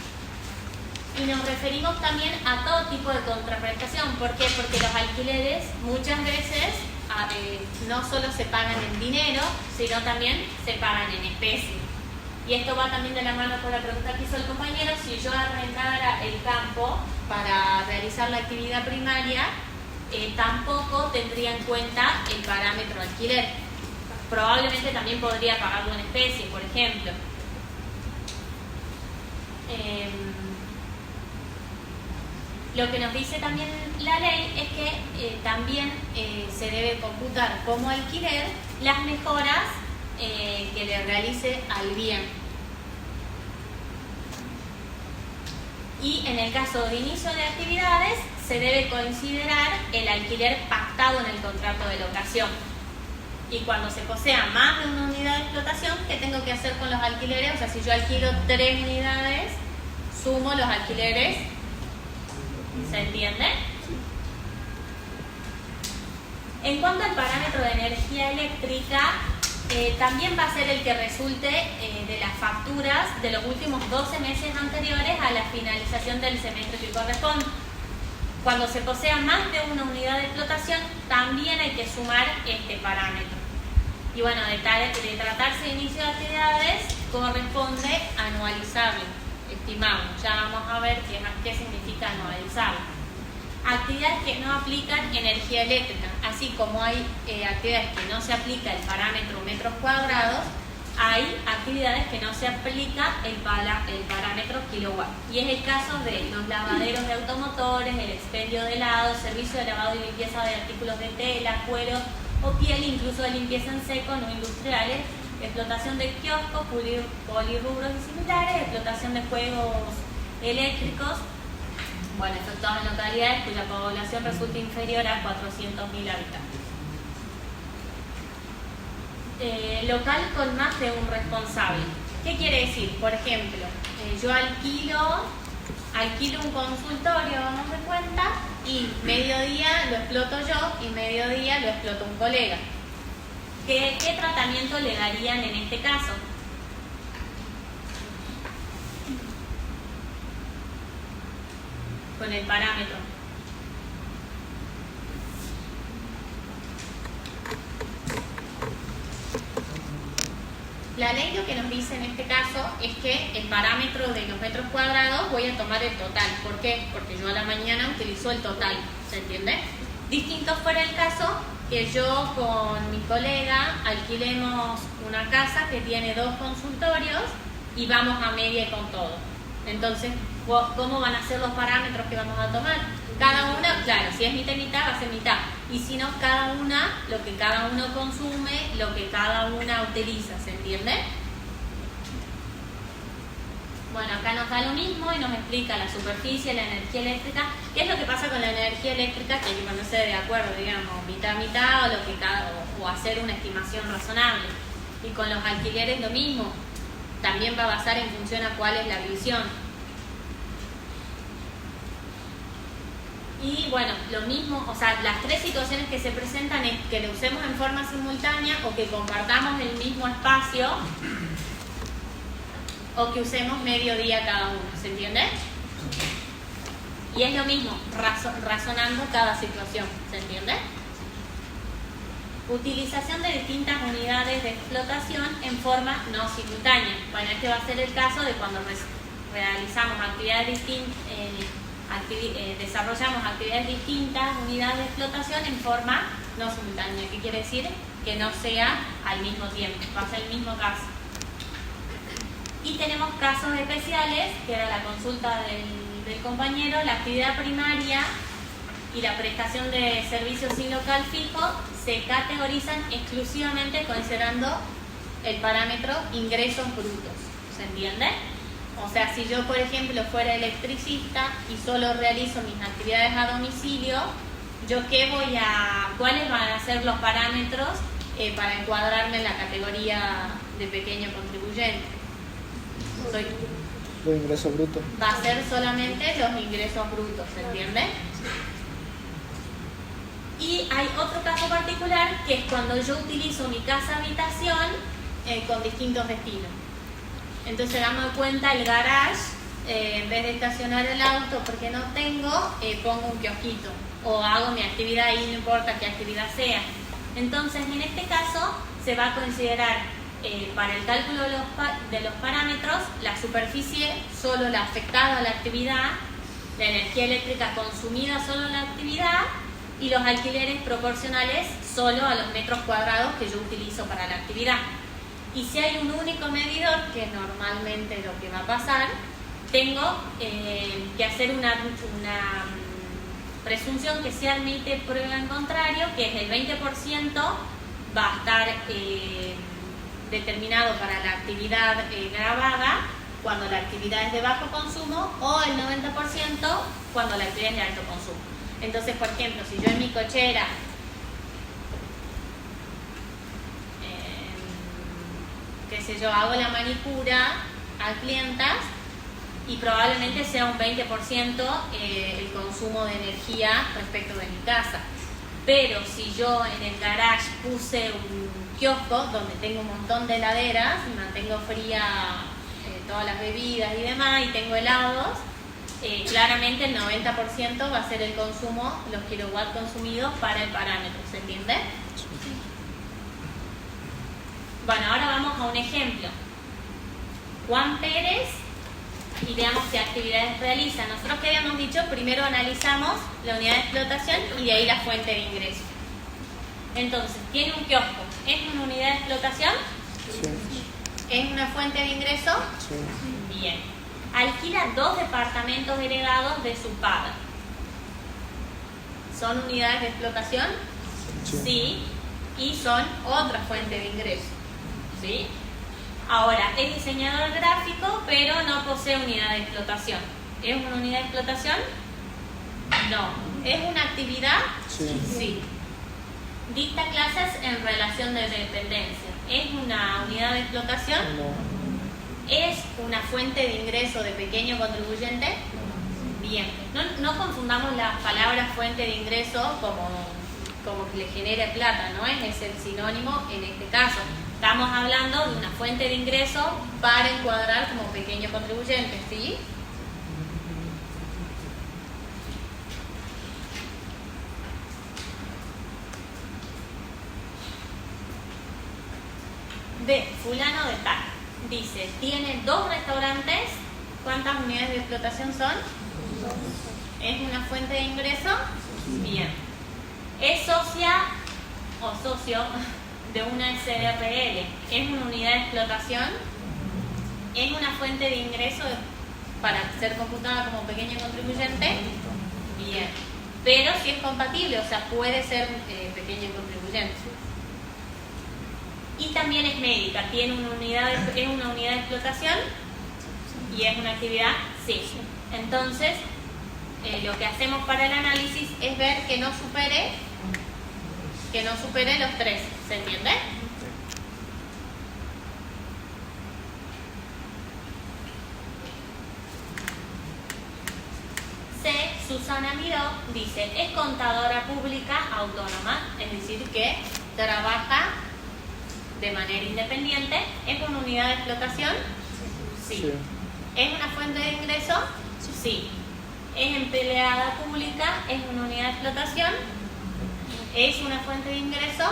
[SPEAKER 1] Y nos referimos también a todo tipo de contraprestación. ¿Por qué? Porque los alquileres muchas veces no solo se pagan en dinero, sino también se pagan en especie. Y esto va también de la mano con la pregunta que hizo el compañero: si yo arrendara el campo para realizar la actividad primaria, tampoco tendría en cuenta el parámetro alquiler. Probablemente también podría pagarlo en especie, por ejemplo. Lo que nos dice también la ley es que también se debe computar como alquiler las mejoras que le realice al bien. Y en el caso de inicio de actividades se debe considerar el alquiler pactado en el contrato de locación. Y cuando se posea más de una unidad de explotación, ¿qué tengo que hacer con los alquileres? O sea, si yo alquilo 3 unidades, sumo los alquileres. ¿Se entiende? En cuanto al parámetro de energía eléctrica, también va a ser el que resulte de las facturas de los últimos 12 meses anteriores a la finalización del semestre que corresponde. Cuando se posea más de una unidad de explotación, también hay que sumar este parámetro. Y bueno, de tratarse de inicio de actividades, corresponde anualizable, estimamos. Ya vamos a ver qué significa anualizable. Actividades que no aplican energía eléctrica, así como hay actividades que no se aplica el parámetro metros cuadrados, hay actividades que no se aplica el parámetro kilowatt. Y es el caso de los lavaderos de automotores, el expendio de helado, servicio de lavado y limpieza de artículos de tela, cuero o piel, incluso de limpieza en seco, no industriales, explotación de kioscos, polirrubros y similares, explotación de juegos eléctricos, bueno, efectuados en localidades cuya población resulta inferior a 400.000 habitantes. Local con más de un responsable. ¿Qué quiere decir? Por ejemplo, yo alquilo un consultorio, vamos de cuenta, y mediodía lo exploto yo y mediodía lo explota un colega. ¿Qué tratamiento le darían en este caso? Con el parámetro. La ley lo que nos dice en este caso es que el parámetro de los metros cuadrados voy a tomar el total. ¿Por qué? Porque yo a la mañana utilizo el total, ¿se entiende? Distinto fuera el caso que yo con mi colega alquilemos una casa que tiene 2 consultorios y vamos a media y con todo. Entonces, ¿cómo van a ser los parámetros que vamos a tomar? Cada una, claro, si es mitad y mitad, va a ser mitad. Y si no, cada una, lo que cada uno consume, lo que cada una utiliza, ¿se entiende? Bueno, acá nos da lo mismo y nos explica la superficie, la energía eléctrica. ¿Qué es lo que pasa con la energía eléctrica? Que hay que ponerse de acuerdo, digamos, mitad a mitad o, o hacer una estimación razonable. Y con los alquileres lo mismo. También va a basar en función a cuál es la visión. Y bueno, lo mismo, o sea, las 3 situaciones que se presentan es que lo usemos en forma simultánea o que compartamos el mismo espacio o que usemos mediodía cada uno, ¿se entiende? Y es lo mismo, razonando cada situación, ¿se entiende? Utilización de distintas unidades de explotación en forma no simultánea. Bueno, este va a ser el caso de cuando realizamos actividades distintas, desarrollamos actividades distintas, unidades de explotación en forma no simultánea. ¿Qué quiere decir? Que no sea al mismo tiempo, va a ser el mismo caso. Y tenemos casos especiales, que era la consulta del compañero, la actividad primaria y la prestación de servicios sin local fijo se categorizan exclusivamente considerando el parámetro ingresos brutos. ¿Se entiende? O sea, si yo, por ejemplo, fuera electricista y solo realizo mis actividades a domicilio, ¿cuáles van a ser los parámetros para encuadrarme en la categoría de pequeño contribuyente?
[SPEAKER 4] Los ingresos brutos.
[SPEAKER 1] Va a ser solamente los ingresos brutos, ¿se entiende? Y hay otro caso particular que es cuando yo utilizo mi casa habitación con distintos destinos. Entonces damos de cuenta el garage, en vez de estacionar el auto porque no tengo, pongo un kiosquito o hago mi actividad ahí, no importa qué actividad sea. Entonces, en este caso, se va a considerar para el cálculo de los parámetros la superficie solo la afectada a la actividad, la energía eléctrica consumida solo en la actividad y los alquileres proporcionales solo a los metros cuadrados que yo utilizo para la actividad. Y si hay un único medidor, que es normalmente lo que va a pasar, tengo que hacer una presunción que se admite prueba en contrario, que es el 20% va a estar determinado para la actividad grabada cuando la actividad es de bajo consumo, o el 90% cuando la actividad es de alto consumo. Entonces, por ejemplo, si yo en mi cochera qué sé yo, hago la manicura a clientas y probablemente sea un 20% el consumo de energía respecto de mi casa. Pero si yo en el garage puse un kiosco donde tengo un montón de heladeras y mantengo fría todas las bebidas y demás, y tengo helados, claramente el 90% va a ser el consumo, los kilowatts consumidos para el parámetro, ¿se entiende? Bueno, ahora vamos a un ejemplo. Juan Pérez, y veamos qué actividades realiza. Nosotros que habíamos dicho, primero analizamos la unidad de explotación y de ahí la fuente de ingreso. Entonces, tiene un kiosco. ¿Es una unidad de explotación?
[SPEAKER 4] Sí.
[SPEAKER 1] ¿Es una fuente de ingreso?
[SPEAKER 4] Sí.
[SPEAKER 1] Bien. Alquila 2 departamentos heredados de su padre. ¿Son unidades de explotación?
[SPEAKER 4] Sí.
[SPEAKER 1] Sí. Y son otra fuente de ingreso. ¿Sí? Ahora, es diseñador gráfico, pero no posee unidad de explotación. ¿Es una unidad de explotación? No. ¿Es una actividad?
[SPEAKER 4] Sí.
[SPEAKER 1] Sí. Dicta clases en relación de dependencia. ¿Es una unidad de explotación?
[SPEAKER 4] No.
[SPEAKER 1] ¿Es una fuente de ingreso de pequeño contribuyente? Bien. No confundamos las palabras fuente de ingreso como que le genere plata, ¿no? Es el sinónimo en este caso. Estamos hablando de una fuente de ingreso para encuadrar como pequeño contribuyente, ¿sí? De fulano de tal. Dice, tiene 2 restaurantes. ¿Cuántas unidades de explotación son? ¿Es una fuente de ingreso? Bien. ¿Es socia o socio de una SRL? ¿Es una unidad de explotación? ¿Es una fuente de ingreso para ser computada como pequeño contribuyente? Bien. Pero si es compatible, o sea, puede ser pequeño contribuyente. Y también es médica, ¿tiene una unidad es una unidad de explotación? ¿Y es una actividad? Sí. Entonces, lo que hacemos para el análisis es ver que no supere los 3, ¿se entiende? C. Susana Miró dice, es contadora pública autónoma, es decir que trabaja de manera independiente. ¿Es una unidad de explotación? Sí.
[SPEAKER 4] Sí.
[SPEAKER 1] ¿Es una fuente de ingreso? Sí. ¿Es empleada pública? ¿Es una unidad de explotación? ¿Es una fuente de ingreso?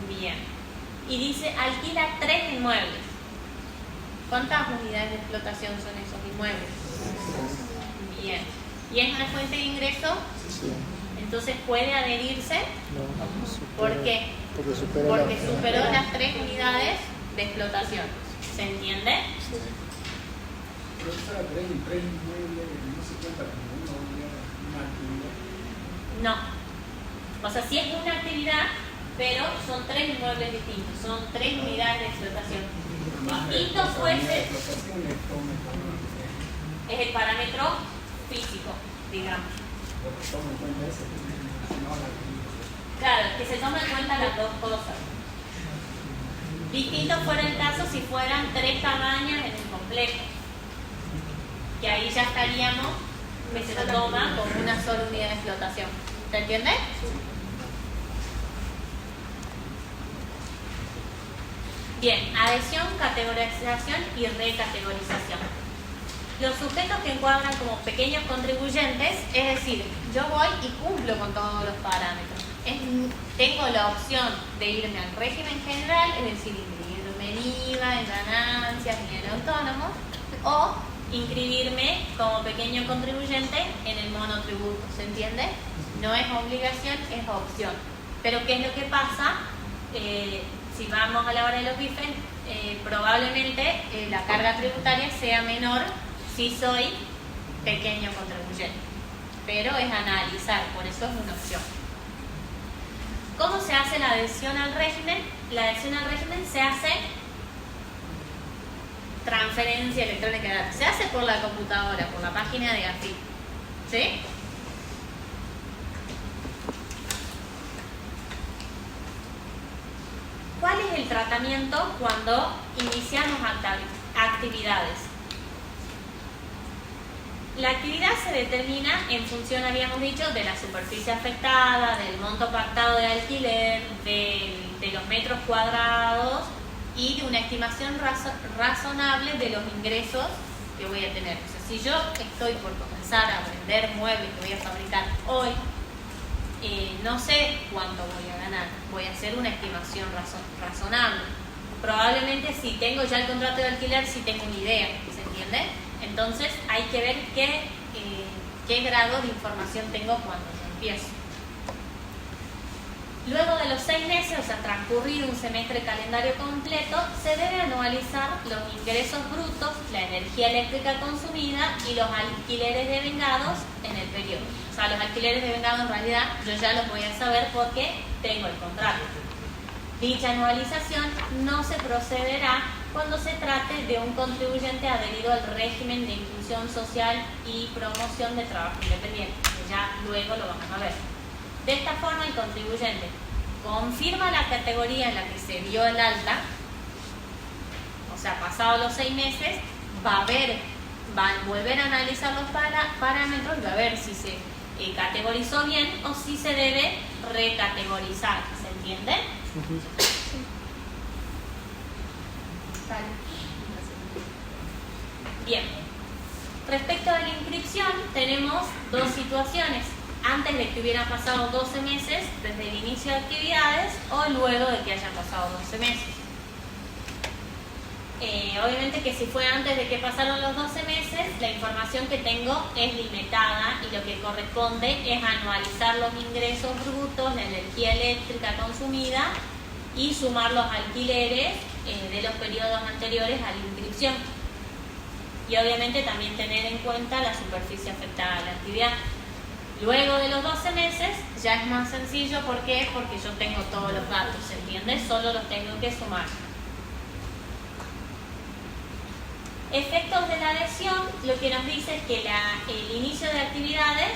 [SPEAKER 1] Bien. Y dice, alquila 3 inmuebles. ¿Cuántas unidades de explotación son esos inmuebles? Bien. ¿Y es una fuente de ingreso?
[SPEAKER 4] Sí.
[SPEAKER 1] Entonces puede adherirse.
[SPEAKER 4] No.
[SPEAKER 1] ¿Por qué? Porque superó las 3 unidades de explotación. ¿Se entiende?
[SPEAKER 5] Pero esa 3 inmuebles no se cuenta como una actividad.
[SPEAKER 1] No. O sea, sí es una actividad, pero son 3 inmuebles distintos, son 3 unidades de explotación. Distinto fuese, es el parámetro físico, digamos. Claro, que se tomen en cuenta las dos cosas. Distinto fuera el caso si fueran 3 cabañas en un complejo, que ahí ya estaríamos que se lo toma como una sola unidad de explotación. ¿Se entiende? Bien, adhesión, categorización y recategorización. Los sujetos que encuadran como pequeños contribuyentes, es decir, yo voy y cumplo con todos los parámetros. tengo la opción de irme al régimen general, es decir, inscribirme en IVA, en ganancias, en el autónomo, o inscribirme como pequeño contribuyente en el monotributo, ¿se entiende? No es obligación, es opción. Pero ¿qué es lo que pasa? Si vamos a la hora de los bifes, probablemente la carga tributaria sea menor si soy pequeño contribuyente. Pero es analizar, por eso es una opción. ¿Cómo se hace la adhesión al régimen? La adhesión al régimen se hace transferencia electrónica de datos. Se hace por la computadora, por la página de AFIP. ¿Sí? ¿Cuál es el tratamiento cuando iniciamos actividades? La actividad se determina en función, habíamos dicho, de la superficie afectada, del monto pactado de alquiler, de los metros cuadrados y de una estimación razonable de los ingresos que voy a tener. O sea, si yo estoy por comenzar a vender muebles que voy a fabricar hoy, no sé cuánto voy a ganar, voy a hacer una estimación razonable. Probablemente si tengo ya el contrato de alquiler, sí tengo una idea, ¿se entiende? Entonces hay que ver qué grado de información tengo cuando yo empiezo. Luego de los 6 meses, o sea, transcurrido un semestre calendario completo, se debe anualizar los ingresos brutos, la energía eléctrica consumida y los alquileres devengados en el periodo. O sea, los alquileres devengados en realidad yo ya los voy a saber porque tengo el contrato. Dicha anualización no se procederá cuando se trate de un contribuyente adherido al régimen de inclusión social y promoción de trabajo independiente, que ya luego lo vamos a ver. De esta forma, el contribuyente confirma la categoría en la que se dio el alta, o sea, pasados los 6 meses, va a volver a analizar los parámetros y va a ver si se categorizó bien o si se debe recategorizar, ¿se entiende? Vale. Bien, respecto a la inscripción tenemos dos situaciones: antes de que hubieran pasado 12 meses desde el inicio de actividades o luego de que hayan pasado 12 meses. Obviamente que si fue antes de que pasaron los 12 meses, la información que tengo es limitada y lo que corresponde es anualizar los ingresos brutos, la energía eléctrica consumida y sumar los alquileres de los periodos anteriores a la inscripción. Y obviamente también tener en cuenta la superficie afectada a la actividad. Luego de los 12 meses ya es más sencillo. ¿Por qué? Porque yo tengo todos los datos, ¿se entiende? Solo los tengo que sumar. Efectos de la adhesión, lo que nos dice es que el inicio de actividades,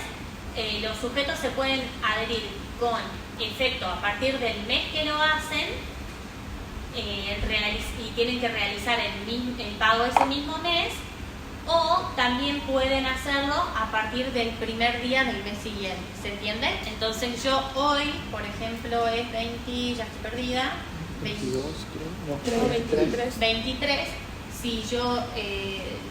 [SPEAKER 1] los sujetos se pueden adherir con efecto a partir del mes que lo hacen y tienen que realizar el pago ese mismo mes, o también pueden hacerlo a partir del primer día del mes siguiente, ¿se entiende? Entonces yo hoy, por ejemplo, es 20, ya estoy perdida,
[SPEAKER 4] 22 creo, no,
[SPEAKER 1] 23. Si yo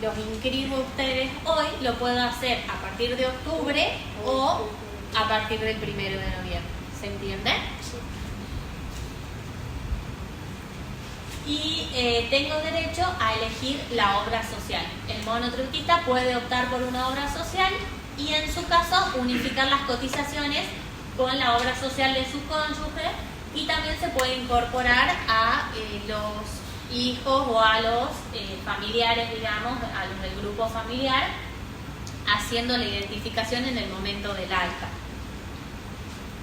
[SPEAKER 1] los inscribo a ustedes hoy, lo puedo hacer a partir de octubre o a partir del 1 de noviembre, ¿se entiende? Y tengo derecho a elegir la obra social. El monotributista puede optar por una obra social y en su caso unificar las cotizaciones con la obra social de su cónyuge, y también se puede incorporar a los hijos o a los familiares, digamos, a los del grupo familiar, haciendo la identificación en el momento del alta.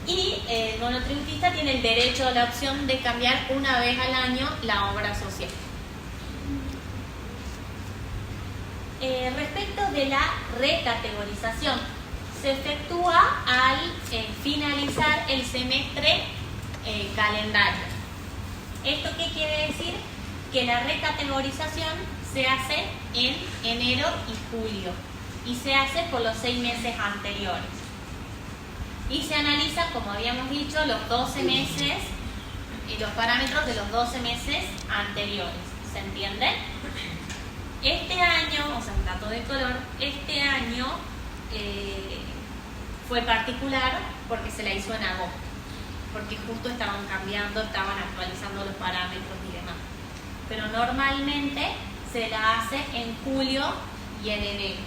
[SPEAKER 1] Y el monotributista tiene el derecho a la opción de cambiar una vez al año la obra social. Respecto de la recategorización, se efectúa al finalizar el semestre calendario. ¿Esto qué quiere decir? Que la recategorización se hace en enero y julio y se hace por los 6 meses anteriores. Y se analiza, como habíamos dicho, los 12 meses y los parámetros de los 12 meses anteriores. ¿Se entiende? Este año, o sea, un dato de color, este año fue particular porque se la hizo en agosto. porque justo estaban cambiando, estaban actualizando los parámetros y demás. Pero normalmente se la hace en julio y en enero,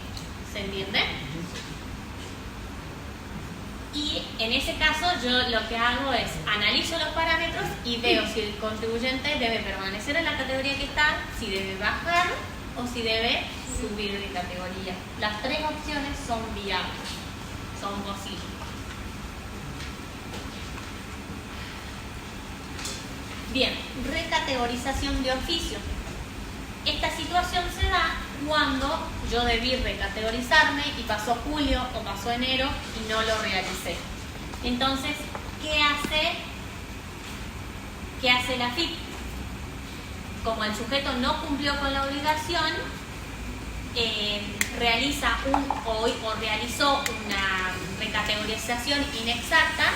[SPEAKER 1] ¿se entiende? Y en ese caso yo lo que hago es analizo los parámetros y veo si el contribuyente debe permanecer en la categoría que está, si debe bajar o si debe subir de categoría. Las tres opciones son viables, son posibles. Bien, recategorización de oficio. Esta situación se da cuando yo debí recategorizarme y pasó julio o pasó enero y no lo realicé. Entonces, ¿qué hace la AFIP? Como el sujeto no cumplió con la obligación, realizó una recategorización inexacta,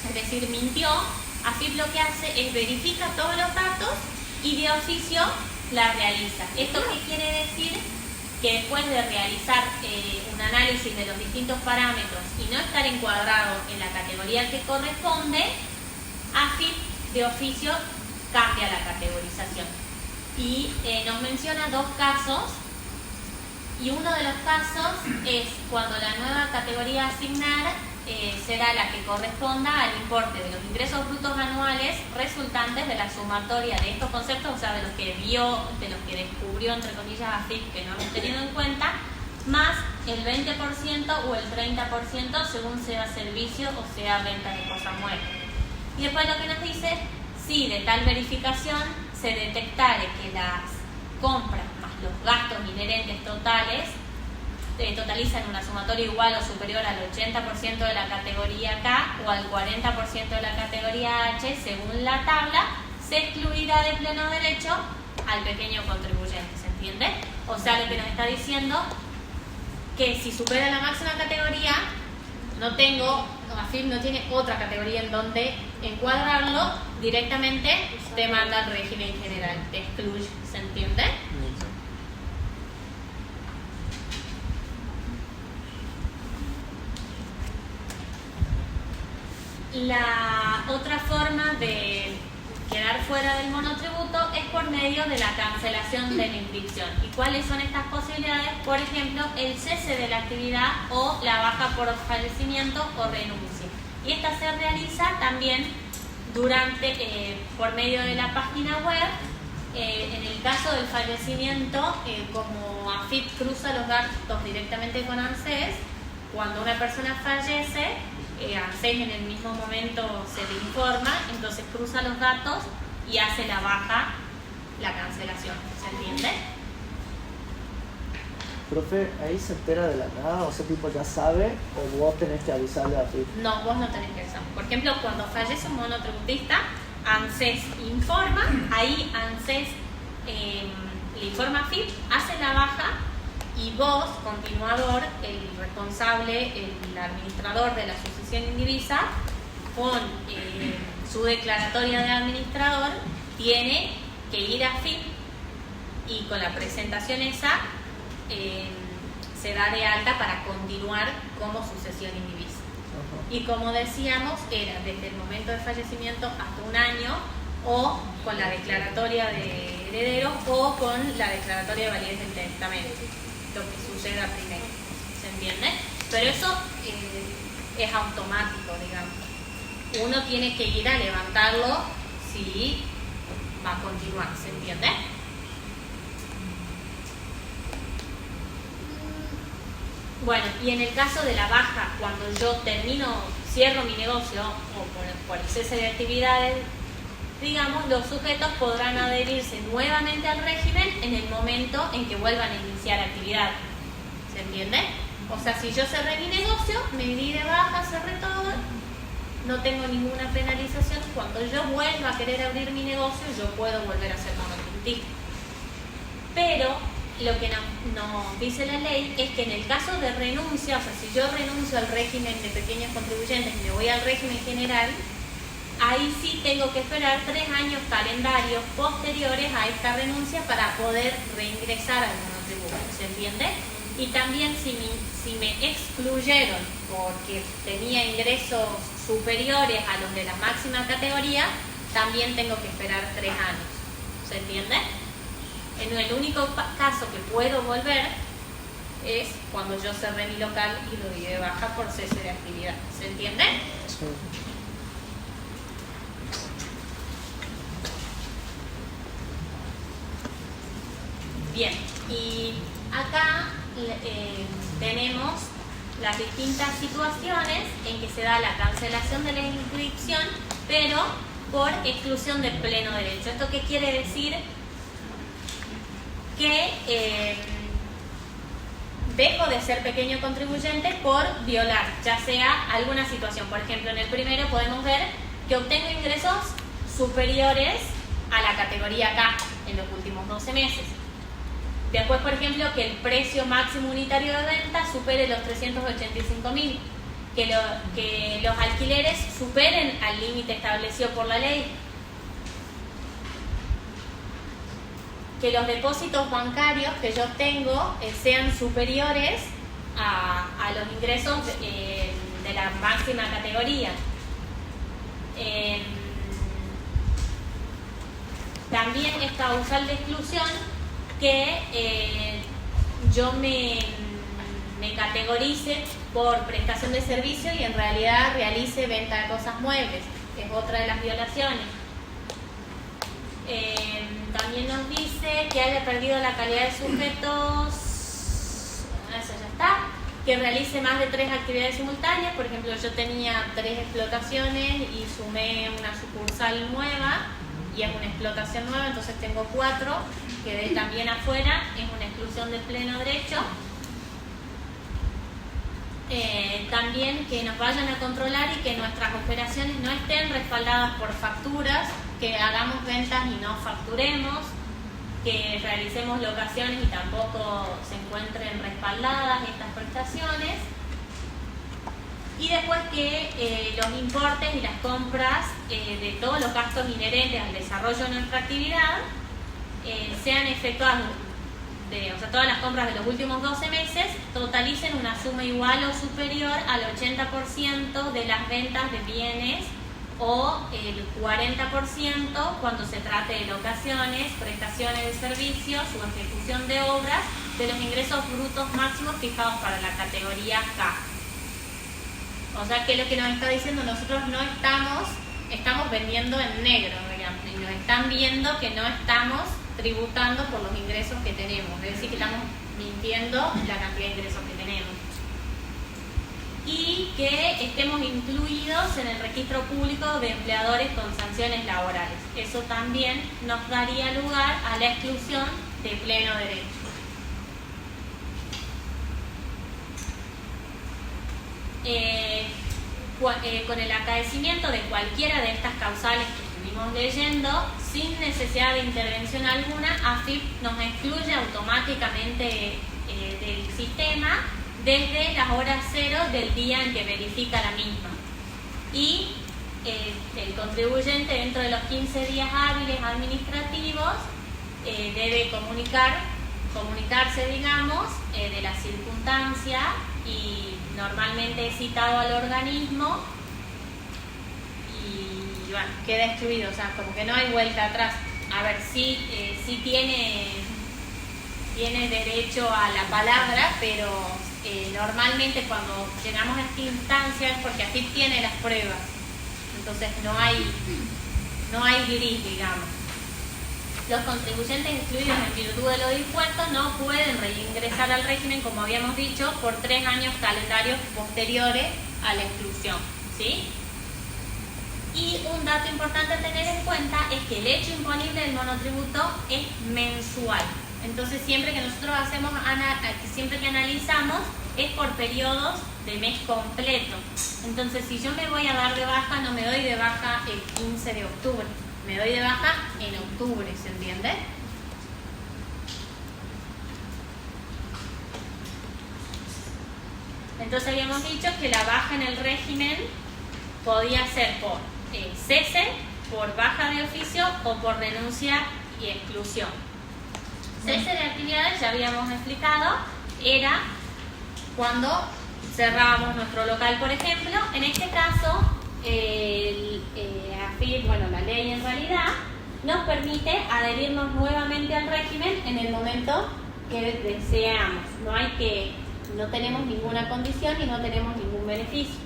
[SPEAKER 1] es decir, mintió. AFIP lo que hace es verifica todos los datos y de oficio la realiza. ¿Esto qué quiere decir? Que después de realizar un análisis de los distintos parámetros y no estar encuadrado en la categoría que corresponde, AFIP de oficio cambia la categorización. Y nos menciona dos casos, y uno de los casos es cuando la nueva categoría a asignar será la que corresponda al importe de los ingresos brutos anuales resultantes de la sumatoria de estos conceptos, o sea, de los que vio, de los que descubrió, entre comillas, AFIP, que no hemos tenido en cuenta, más el 20% o el 30% según sea servicio o sea venta de cosas muebles. Y después lo que nos dice, si de tal verificación se detectare que las compras más los gastos inherentes totales totalizan una sumatoria igual o superior al 80% de la categoría K o al 40% de la categoría H, según la tabla, se excluirá de pleno derecho al pequeño contribuyente, ¿se entiende? O sea, lo que nos está diciendo que si supera la máxima categoría, AFIP no tiene otra categoría en donde encuadrarlo, directamente te manda al régimen general, te excluye, ¿se entiende? La otra forma de quedar fuera del monotributo es por medio de la cancelación de la inscripción. ¿Y cuáles son estas posibilidades? Por ejemplo, el cese de la actividad o la baja por fallecimiento o renuncia. Y esta se realiza también por medio de la página web. En el caso del fallecimiento, como AFIP cruza los gastos directamente con ANSES, cuando una persona fallece, ANSES en el mismo momento se le informa, entonces cruza los datos y hace la baja, la cancelación, ¿se entiende?
[SPEAKER 4] Profe, ¿ahí se entera de la nada? O sea, tipo, ¿ya sabe o vos tenés que avisarle a AFIP?
[SPEAKER 1] No, vos no tenés que avisar. Por ejemplo, cuando fallece un monotributista, ANSES informa, ahí ANSES le informa a AFIP, hace la baja y vos, continuador, el responsable, el administrador de la sucesión indivisa, con su declaratoria de administrador, tiene que ir a AFIP y con la presentación esa se da de alta para continuar como sucesión indivisa. Y como decíamos, era desde el momento de fallecimiento hasta un año, o con la declaratoria de herederos o con la declaratoria de validez del testamento, lo que suceda primero, ¿se entiende? Pero eso es automático, digamos. Uno tiene que ir a levantarlo si va a continuar, ¿se entiende? Bueno, y en el caso de la baja, cuando yo cierro mi negocio o por el cese de actividades, digamos, los sujetos podrán adherirse nuevamente al régimen en el momento en que vuelvan a iniciar actividad. ¿Se entiende? O sea, si yo cerré mi negocio, me di de baja, cerré todo, no tengo ninguna penalización. Cuando yo vuelva a querer abrir mi negocio, yo puedo volver a ser monotributista. Pero lo que nos dice la ley es que en el caso de renuncia, o sea, si yo renuncio al régimen de pequeños contribuyentes y me voy al régimen general, ahí sí tengo que esperar 3 años calendarios posteriores a esta renuncia para poder reingresar al monotributo, ¿se entiende? Y también si me excluyeron porque tenía ingresos superiores a los de la máxima categoría, también tengo que esperar 3 años. ¿Se entiende? En el único caso que puedo volver es cuando yo cerré mi local y lo di de baja por cese de actividad. ¿Se entiende?
[SPEAKER 4] Sí.
[SPEAKER 1] Bien, y acá tenemos las distintas situaciones en que se da la cancelación de la inscripción, pero por exclusión de pleno derecho. ¿Esto qué quiere decir? Que dejo de ser pequeño contribuyente por violar, ya sea alguna situación. Por ejemplo, en el primero podemos ver que obtengo ingresos superiores a la categoría K en los últimos 12 meses. Después, por ejemplo, que el precio máximo unitario de venta supere los 385.000, que los alquileres superen al límite establecido por la ley, que los depósitos bancarios que yo tengo sean superiores a los ingresos de la máxima categoría. También es causal de exclusión que yo me categorice por prestación de servicio y en realidad realice venta de cosas muebles, que es otra de las violaciones. También nos dice que haya perdido la calidad de sujetos, eso ya está, que realice más de 3 actividades simultáneas. Por ejemplo, yo tenía 3 explotaciones y sumé una sucursal nueva y es una explotación nueva, entonces tengo 4, quedé también afuera, es una exclusión de pleno derecho. También que nos vayan a controlar y que nuestras operaciones no estén respaldadas por facturas, que hagamos ventas y no facturemos, que realicemos locaciones y tampoco se encuentren respaldadas estas prestaciones. Y después que los importes y las compras de todos los gastos inherentes al desarrollo de nuestra actividad sean efectuadas, o sea, todas las compras de los últimos 12 meses totalicen una suma igual o superior al 80% de las ventas de bienes o el 40% cuando se trate de locaciones, prestaciones de servicios o ejecución de obras de los ingresos brutos máximos fijados para la categoría K. O sea que lo que nos está diciendo, nosotros no estamos vendiendo en negro, digamos, y nos están viendo que no estamos tributando por los ingresos que tenemos, es decir, que estamos mintiendo la cantidad de ingresos que tenemos. Y que estemos incluidos en el registro público de empleadores con sanciones laborales. Eso también nos daría lugar a la exclusión de pleno derecho. Con el acaecimiento de cualquiera de estas causales que estuvimos leyendo, sin necesidad de intervención alguna, AFIP nos excluye automáticamente del sistema desde las horas 0 del día en que verifica la misma. Y el contribuyente dentro de los 15 días hábiles administrativos debe comunicarse, digamos, de la circunstancia y normalmente es citado al organismo y bueno, queda excluido, o sea, como que no hay vuelta atrás. A ver, sí tiene derecho a la palabra, pero normalmente cuando llegamos a esta instancia es porque así tiene las pruebas, entonces no hay gris, digamos. Los contribuyentes excluidos en virtud de lo dispuesto no pueden reingresar al régimen, como habíamos dicho, por 3 años calendarios posteriores a la exclusión, ¿sí? Y un dato importante a tener en cuenta es que el hecho imponible del monotributo es mensual. Entonces siempre que nosotros siempre que analizamos es por periodos de mes completo. Entonces si yo me voy a dar de baja, no me doy de baja el 15 de octubre, me doy de baja en octubre, ¿se entiende? Entonces habíamos dicho que la baja en el régimen podía ser por cese, por baja de oficio o por renuncia y exclusión. Cese de actividades ya habíamos explicado, era cuando cerrábamos nuestro local, por ejemplo. En este caso, AFIP, bueno, la ley en realidad, nos permite adherirnos nuevamente al régimen en el momento que deseamos. No tenemos ninguna condición y no tenemos ningún beneficio.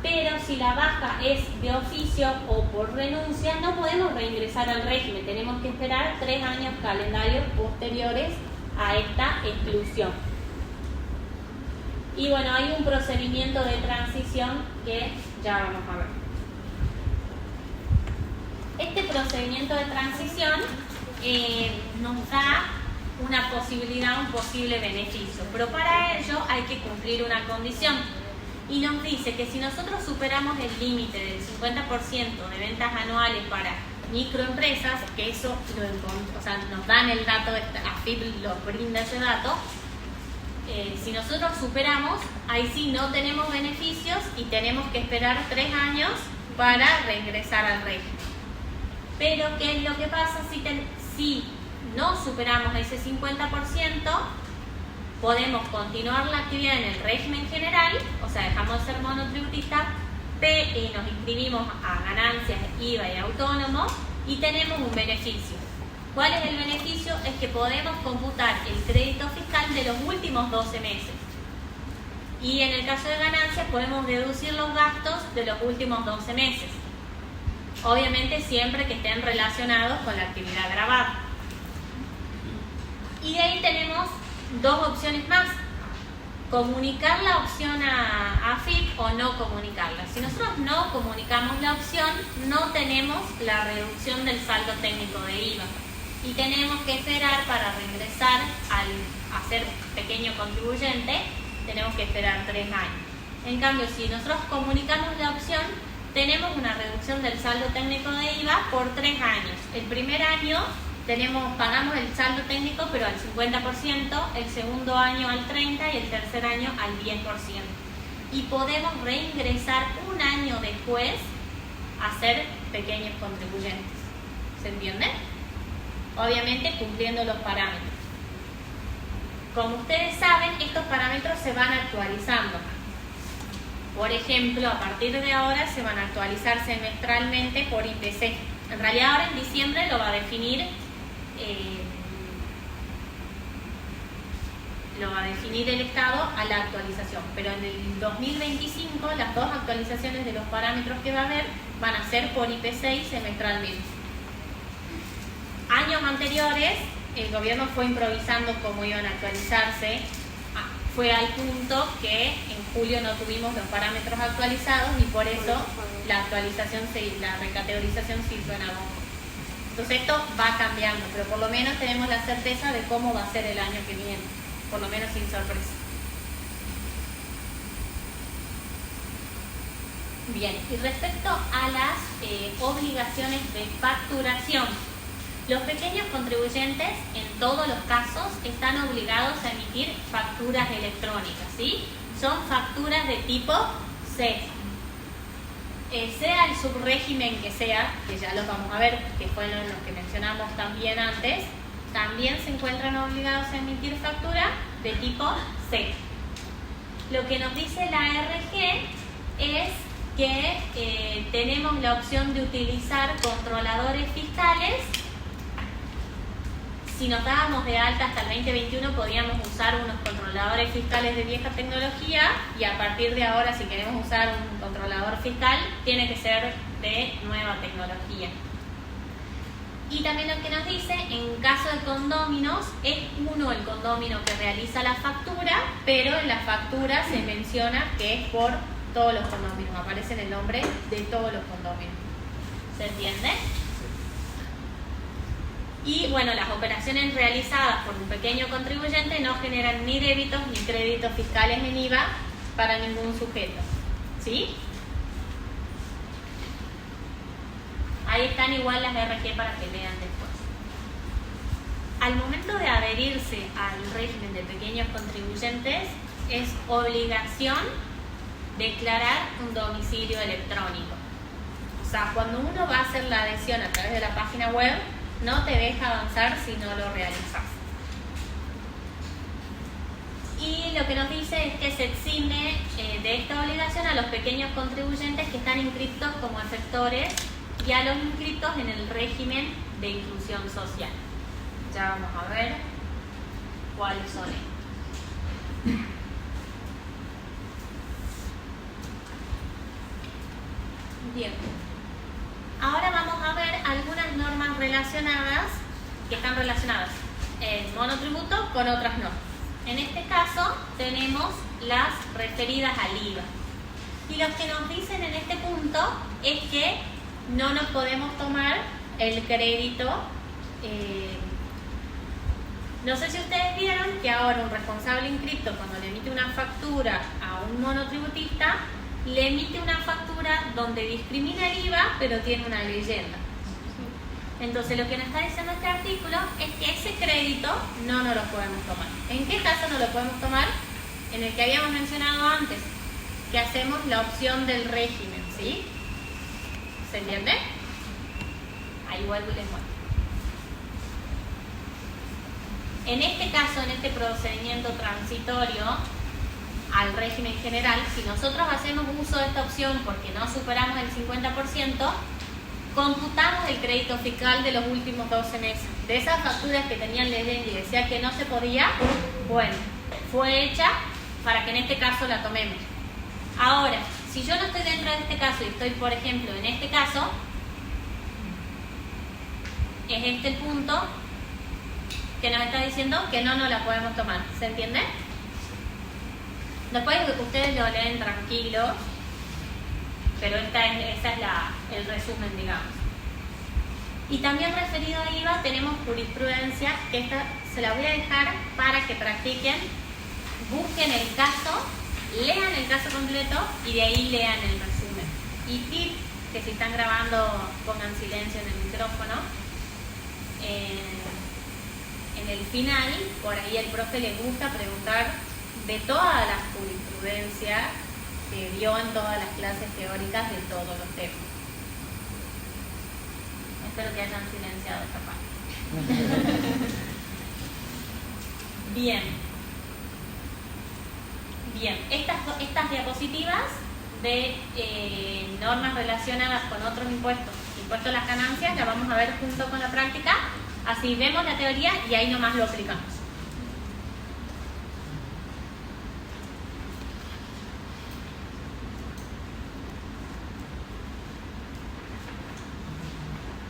[SPEAKER 1] Pero si la baja es de oficio o por renuncia, no podemos reingresar al régimen. Tenemos que esperar 3 años calendarios posteriores a esta exclusión. Y bueno, hay un procedimiento de transición que ya vamos a ver. Este procedimiento de transición nos da una posibilidad, un posible beneficio, pero para ello hay que cumplir una condición. Y nos dice que si nosotros superamos el límite del 50% de ventas anuales para microempresas, que eso nos dan el dato, AFIP nos brinda ese dato, si nosotros superamos, ahí sí no tenemos beneficios y tenemos que esperar 3 años para reingresar al régimen. Pero ¿qué es lo que pasa si no superamos ese 50%? Podemos continuar la actividad en el régimen general, o sea, dejamos de ser monotributista, y nos inscribimos a ganancias, IVA y autónomo y tenemos un beneficio. ¿Cuál es el beneficio? Es que podemos computar el crédito fiscal de los últimos 12 meses. Y en el caso de ganancias podemos deducir los gastos de los últimos 12 meses. Obviamente siempre que estén relacionados con la actividad gravada. Y de ahí tenemos 2 opciones más: comunicar la opción a AFIP o no comunicarla. Si nosotros no comunicamos la opción, no tenemos la reducción del saldo técnico de IVA y tenemos que esperar para reingresar a ser pequeño contribuyente, tenemos que esperar 3 años. En cambio, si nosotros comunicamos la opción, tenemos una reducción del saldo técnico de IVA por 3 años. El primer año pagamos el saldo técnico pero al 50%, el segundo año al 30% y el tercer año al 10%. Y podemos reingresar un año después a ser pequeños contribuyentes. ¿Se entiende? Obviamente cumpliendo los parámetros. Como ustedes saben, estos parámetros se van actualizando. Por ejemplo, a partir de ahora se van a actualizar semestralmente por IPC. En realidad ahora en diciembre lo va a definir el Estado a la actualización, pero en el 2025 las 2 actualizaciones de los parámetros que va a haber van a ser por IPC y semestralmente. Años anteriores el gobierno fue improvisando cómo iban a actualizarse, fue al punto que en julio no tuvimos los parámetros actualizados y por eso la recategorización se hizo en agosto. Entonces esto va cambiando, pero por lo menos tenemos la certeza de cómo va a ser el año que viene, por lo menos sin sorpresa. Bien, y respecto a las obligaciones de facturación, los pequeños contribuyentes en todos los casos están obligados a emitir facturas electrónicas, ¿sí? Son facturas de tipo C. Sea el subrégimen que sea, que ya los vamos a ver, que fueron los que mencionamos también antes, también se encuentran obligados a emitir factura de tipo C. Lo que nos dice la RG es que tenemos la opción de utilizar controladores fiscales. Si nos dábamos de alta hasta el 2021 podíamos usar unos controladores fiscales de vieja tecnología y a partir de ahora si queremos usar un controlador fiscal tiene que ser de nueva tecnología. Y también lo que nos dice, en caso de condóminos, es uno el condomino que realiza la factura, pero en la factura se menciona que es por todos los condóminos, aparece en el nombre de todos los condóminos. ¿Se entiende? Y bueno, las operaciones realizadas por un pequeño contribuyente no generan ni débitos ni créditos fiscales en IVA para ningún sujeto. ¿Sí? Ahí están igual las RG para que lean después. Al momento de adherirse al régimen de pequeños contribuyentes, es obligación declarar un domicilio electrónico. O sea, cuando uno va a hacer la adhesión a través de la página web, no te deja avanzar si no lo realizas. Y lo que nos dice es que se exime de esta obligación a los pequeños contribuyentes que están inscritos como efectores y a los inscritos en el régimen de inclusión social. Ya vamos a ver cuáles son estos. Bien. Ahora vamos a ver algunas normas relacionadas que están relacionadas en monotributo con otras no. En este caso tenemos las referidas al IVA. Y lo que nos dicen en este punto es que no nos podemos tomar el crédito. No sé si ustedes vieron que ahora un responsable inscripto, cuando le emite una factura a un monotributista, le emite una factura donde discrimina el IVA, pero tiene una leyenda. Entonces lo que nos está diciendo este artículo es que ese crédito no nos lo podemos tomar. ¿En qué caso no lo podemos tomar? En el que habíamos mencionado antes, que hacemos la opción del régimen, ¿sí? ¿Se entiende? Ahí vuelvo y les muestro. En este caso, en este procedimiento transitorio al régimen general, si nosotros hacemos uso de esta opción porque no superamos el 50%, computamos el crédito fiscal de los últimos 12 meses. De esas facturas que tenían leyenda y decía que no se podía, bueno, fue hecha para que en este caso la tomemos. Ahora, si yo no estoy dentro de este caso y estoy, por ejemplo, en este caso, es este el punto que nos está diciendo que no nos la podemos tomar. ¿Se entiende? Después ustedes lo leen tranquilos, pero esa es el resumen, digamos. Y también referido a IVA tenemos jurisprudencia, que esta se la voy a dejar para que practiquen, busquen el caso, lean el caso completo y de ahí lean el resumen. Y tip, que si están grabando pongan silencio en el micrófono. En el final, por ahí el profe le gusta preguntar de toda la jurisprudencia que vio en todas las clases teóricas de todos los temas. Espero que hayan silenciado esta parte. Bien. Bien, estas diapositivas de normas relacionadas con otros impuestos, impuesto a las ganancias, la vamos a ver junto con la práctica. Así vemos la teoría y ahí nomás lo aplicamos.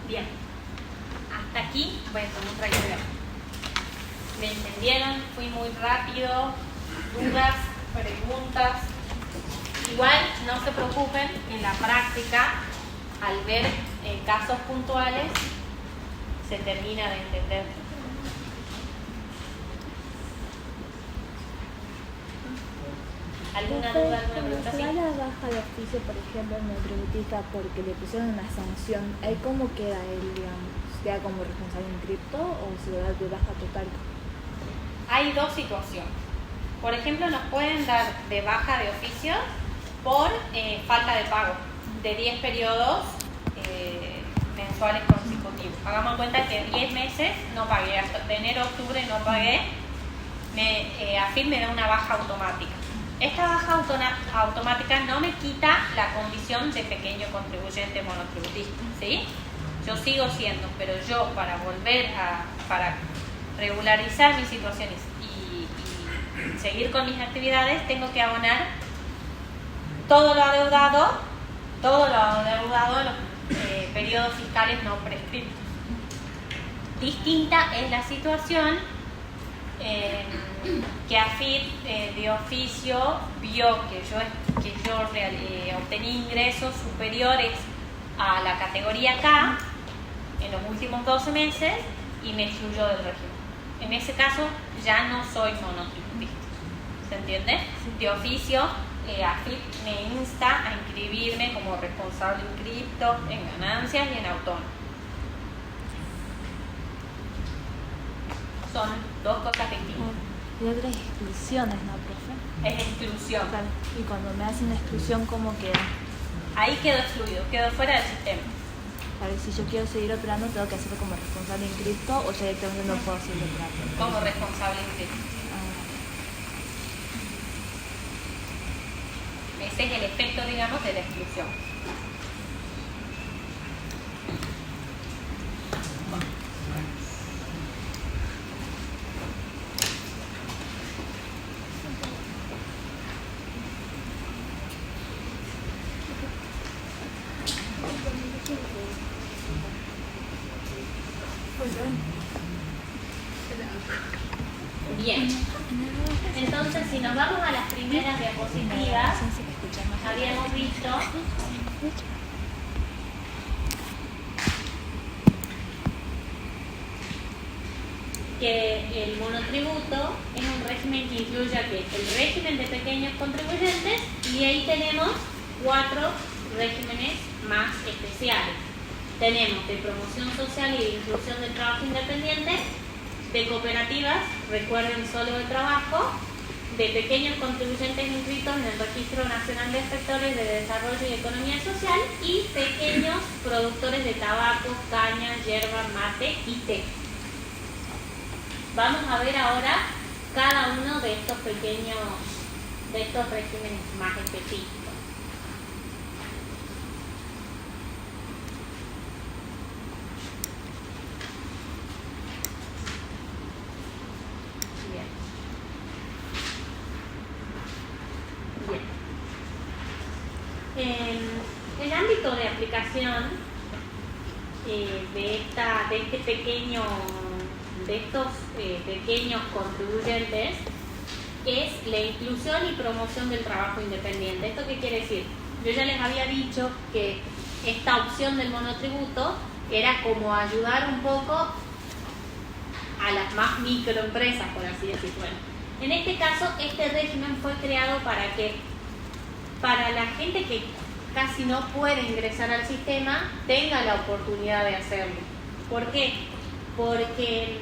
[SPEAKER 1] Bien, hasta aquí voy a tomar otra idea. ¿Me entendieron? Fui muy rápido. ¿Dudas? ¿Preguntas? Igual no se preocupen, en la práctica, al ver casos puntuales, se termina de entender. ¿Alguna duda, alguna pregunta?
[SPEAKER 6] Si va la baja de oficio, por ejemplo, en el tributista porque le pusieron una sanción, ¿ahí cómo queda él, digamos? ¿Queda como responsable inscripto o se le da de baja total?
[SPEAKER 1] Hay dos situaciones. Por ejemplo, nos pueden dar de baja de oficio por falta de pago de 10 periodos mensuales consecutivos. Hagamos cuenta que 10 meses no pagué, hasta de enero a octubre no pagué, AFIP me da una baja automática. Esta baja automática no me quita la condición de pequeño contribuyente monotributista, ¿sí? Yo sigo siendo, pero yo para para regularizar mis situaciones y seguir con mis actividades, tengo que abonar todo lo adeudado a los periodos fiscales no prescriptos. Distinta es la situación que AFIP de oficio vio que yo obtenía ingresos superiores a la categoría K en los últimos 12 meses y me excluyó del régimen. En ese caso ya no soy monotributista. ¿Se entiende? De oficio, AFIP me insta a inscribirme como responsable inscripto en ganancias y en autónomo. Son dos cosas distintas.
[SPEAKER 6] Y otras exclusiones, ¿no, profe?
[SPEAKER 1] Es exclusión.
[SPEAKER 6] Claro. Y cuando me hacen exclusión, ¿cómo queda?
[SPEAKER 1] Ahí quedó excluido, quedó fuera del sistema.
[SPEAKER 6] Claro, si yo quiero seguir operando, ¿tengo que hacerlo como responsable inscripto o ya directamente no puedo seguir operando?
[SPEAKER 1] Como responsable inscripto. ese es el efecto, digamos, de la exclusión. Bien, entonces si nos vamos a las primeras diapositivas, habíamos visto que el monotributo es un régimen que incluye aquí el régimen de pequeños contribuyentes y ahí tenemos 4 regímenes más especiales. Tenemos de promoción social y de inclusión del trabajo independiente, de cooperativas, recuerden solo de trabajo, de pequeños contribuyentes inscritos en el Registro Nacional de Sectores de Desarrollo y Economía Social y pequeños productores de tabaco, caña, yerba, mate y té. Vamos a ver ahora cada uno de estos regímenes más específicos. El ámbito de aplicación de estos pequeños contribuyentes es la inclusión y promoción del trabajo independiente. ¿Esto qué quiere decir? Yo ya les había dicho que esta opción del monotributo era como ayudar un poco a las más microempresas, por así decirlo. Bueno, en este caso, este régimen fue creado para que para la gente que casi no puede ingresar al sistema tenga la oportunidad de hacerlo. ¿Por qué? Porque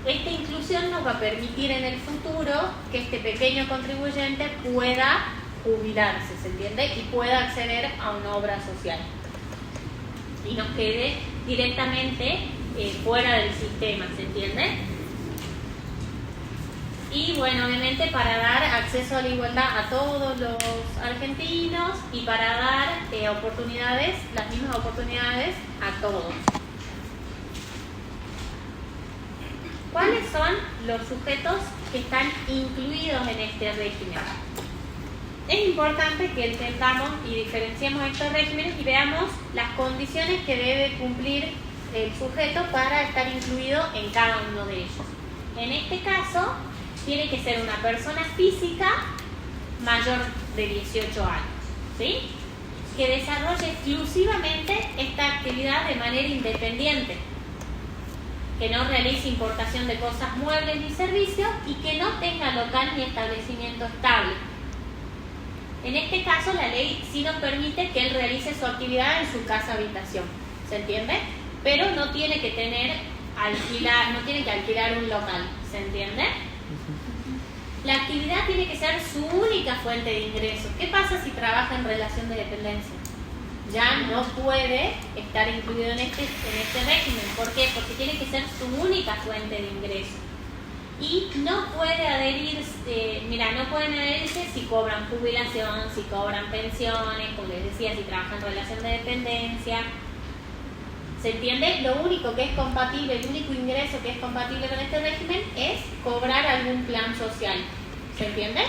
[SPEAKER 1] esta inclusión nos va a permitir en el futuro que este pequeño contribuyente pueda jubilarse, ¿se entiende? Y pueda acceder a una obra social y no quede directamente fuera del sistema, ¿se entiende? Y bueno, obviamente para dar acceso a la igualdad a todos los argentinos y para dar oportunidades, las mismas oportunidades a todos. ¿Cuáles son los sujetos que están incluidos en este régimen? Es importante que entendamos y diferenciemos estos regímenes y veamos las condiciones que debe cumplir el sujeto para estar incluido en cada uno de ellos. En este caso, tiene que ser una persona física mayor de 18 años, ¿sí? Que desarrolle exclusivamente esta actividad de manera independiente, que no realice importación de cosas muebles ni servicios y que no tenga local ni establecimiento estable. En este caso, la ley sí nos permite que él realice su actividad en su casa habitación, ¿se entiende? Pero no tiene que alquilar un local, ¿se entiende? La actividad tiene que ser su única fuente de ingresos. ¿Qué pasa si trabaja en relación de dependencia? Ya no puede estar incluido en este régimen. ¿Por qué? Porque tiene que ser su única fuente de ingresos. Y no puede adherirse, no pueden adherirse si cobran jubilación, si cobran pensiones, como les decía, si trabajan en relación de dependencia. ¿Se entiende? Lo único que es compatible, el único ingreso que es compatible con este régimen es cobrar algún plan social. ¿Se entiende?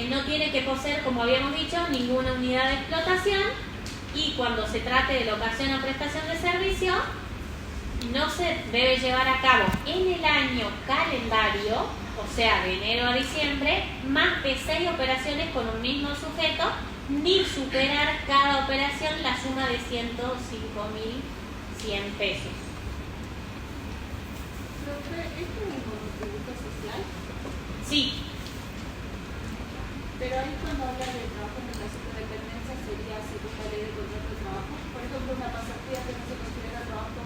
[SPEAKER 1] No tiene que poseer, como habíamos dicho, ninguna unidad de explotación y cuando se trate de locación o prestación de servicio, no se debe llevar a cabo en el año calendario, o sea, de enero a diciembre, más de 6 operaciones con un mismo sujeto, ni superar cada operación la suma de 105.100 pesos.
[SPEAKER 2] Profe, ¿es como un monotributo social?
[SPEAKER 1] Sí.
[SPEAKER 2] Pero ahí cuando habla de trabajo en relación de dependencia sería según la ley de contrato de trabajo. Por ejemplo, una pasantía que no se considera trabajo.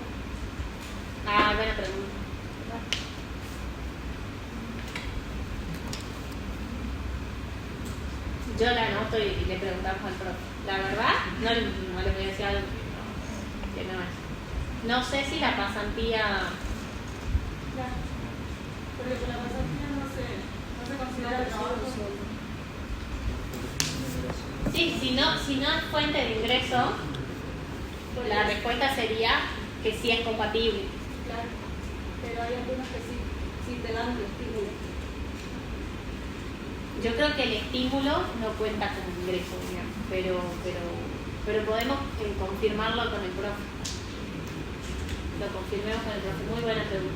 [SPEAKER 1] Ah, buena pregunta. Yo la anoto y le preguntamos al profe. La verdad, no le voy a decir algo que no es. No sé si la pasantía...
[SPEAKER 2] Porque con la pasantía no se considera trabajo.
[SPEAKER 1] Sí, si no es fuente de ingreso, la respuesta sería que sí es compatible.
[SPEAKER 2] Claro, pero hay algunos que sí te dan el estímulo.
[SPEAKER 1] Yo creo que el estímulo no cuenta como ingreso, digamos, pero podemos confirmarlo con el profe. Lo confirmemos con el profe. Muy buena pregunta.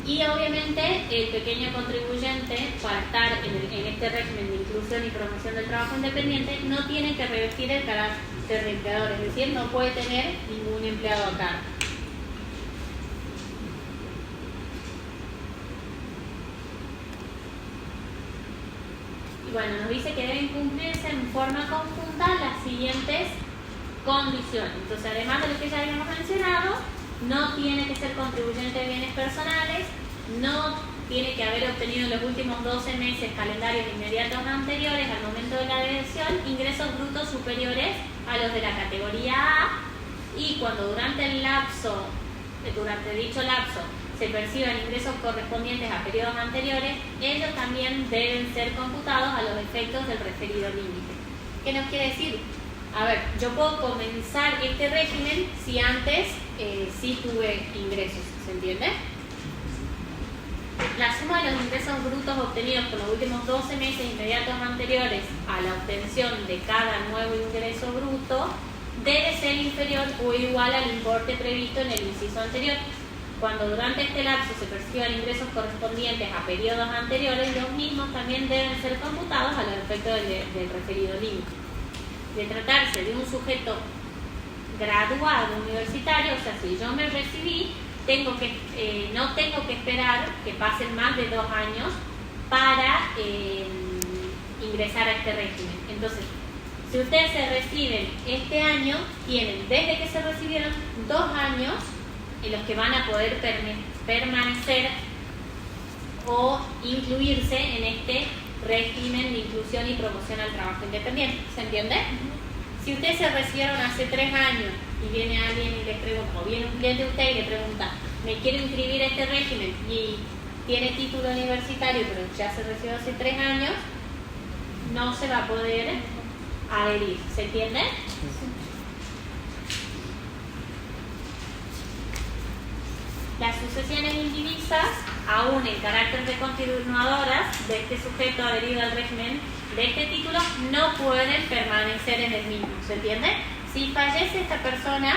[SPEAKER 1] Y obviamente el pequeño contribuyente, para estar en este régimen de inclusión y promoción del trabajo independiente, no tiene que revestir el carácter de empleador, es decir, no puede tener ningún empleado a cargo. Y bueno, nos dice que deben cumplirse en forma conjunta las siguientes condiciones. Entonces, además de lo que ya habíamos mencionado, no tiene que ser contribuyente de bienes personales, no tiene que haber obtenido en los últimos 12 meses calendarios inmediatos anteriores al momento de la adhesión ingresos brutos superiores a los de la categoría A, y cuando durante dicho lapso se perciban ingresos correspondientes a periodos anteriores, ellos también deben ser computados a los efectos del referido límite. ¿Qué nos quiere decir? A ver, yo puedo comenzar este régimen si antes sí tuve ingresos, ¿se entiende? La suma de los ingresos brutos obtenidos por los últimos 12 meses inmediatos anteriores a la obtención de cada nuevo ingreso bruto debe ser inferior o igual al importe previsto en el inciso anterior. Cuando durante este lapso se perciban ingresos correspondientes a periodos anteriores, los mismos también deben ser computados a los efectos del referido límite. De tratarse de un sujeto graduado universitario, o sea, si yo me recibí, no tengo que esperar que pasen más de 2 años para ingresar a este régimen. Entonces, si ustedes se reciben este año, tienen desde que se recibieron 2 años en los que van a poder permanecer o incluirse en este régimen de inclusión y promoción al trabajo independiente. ¿Se entiende? Si ustedes se recibieron hace 3 años y viene alguien y les pregunta, o viene un cliente de usted y le pregunta, me quiero inscribir a este régimen y tiene título universitario pero ya se recibió hace 3 años, no se va a poder adherir. ¿Se entiende? Las sucesiones indivisas, aún en carácter de continuadoras de este sujeto adherido al régimen de este título, no pueden permanecer en el mismo. ¿Se entiende? Si fallece esta persona,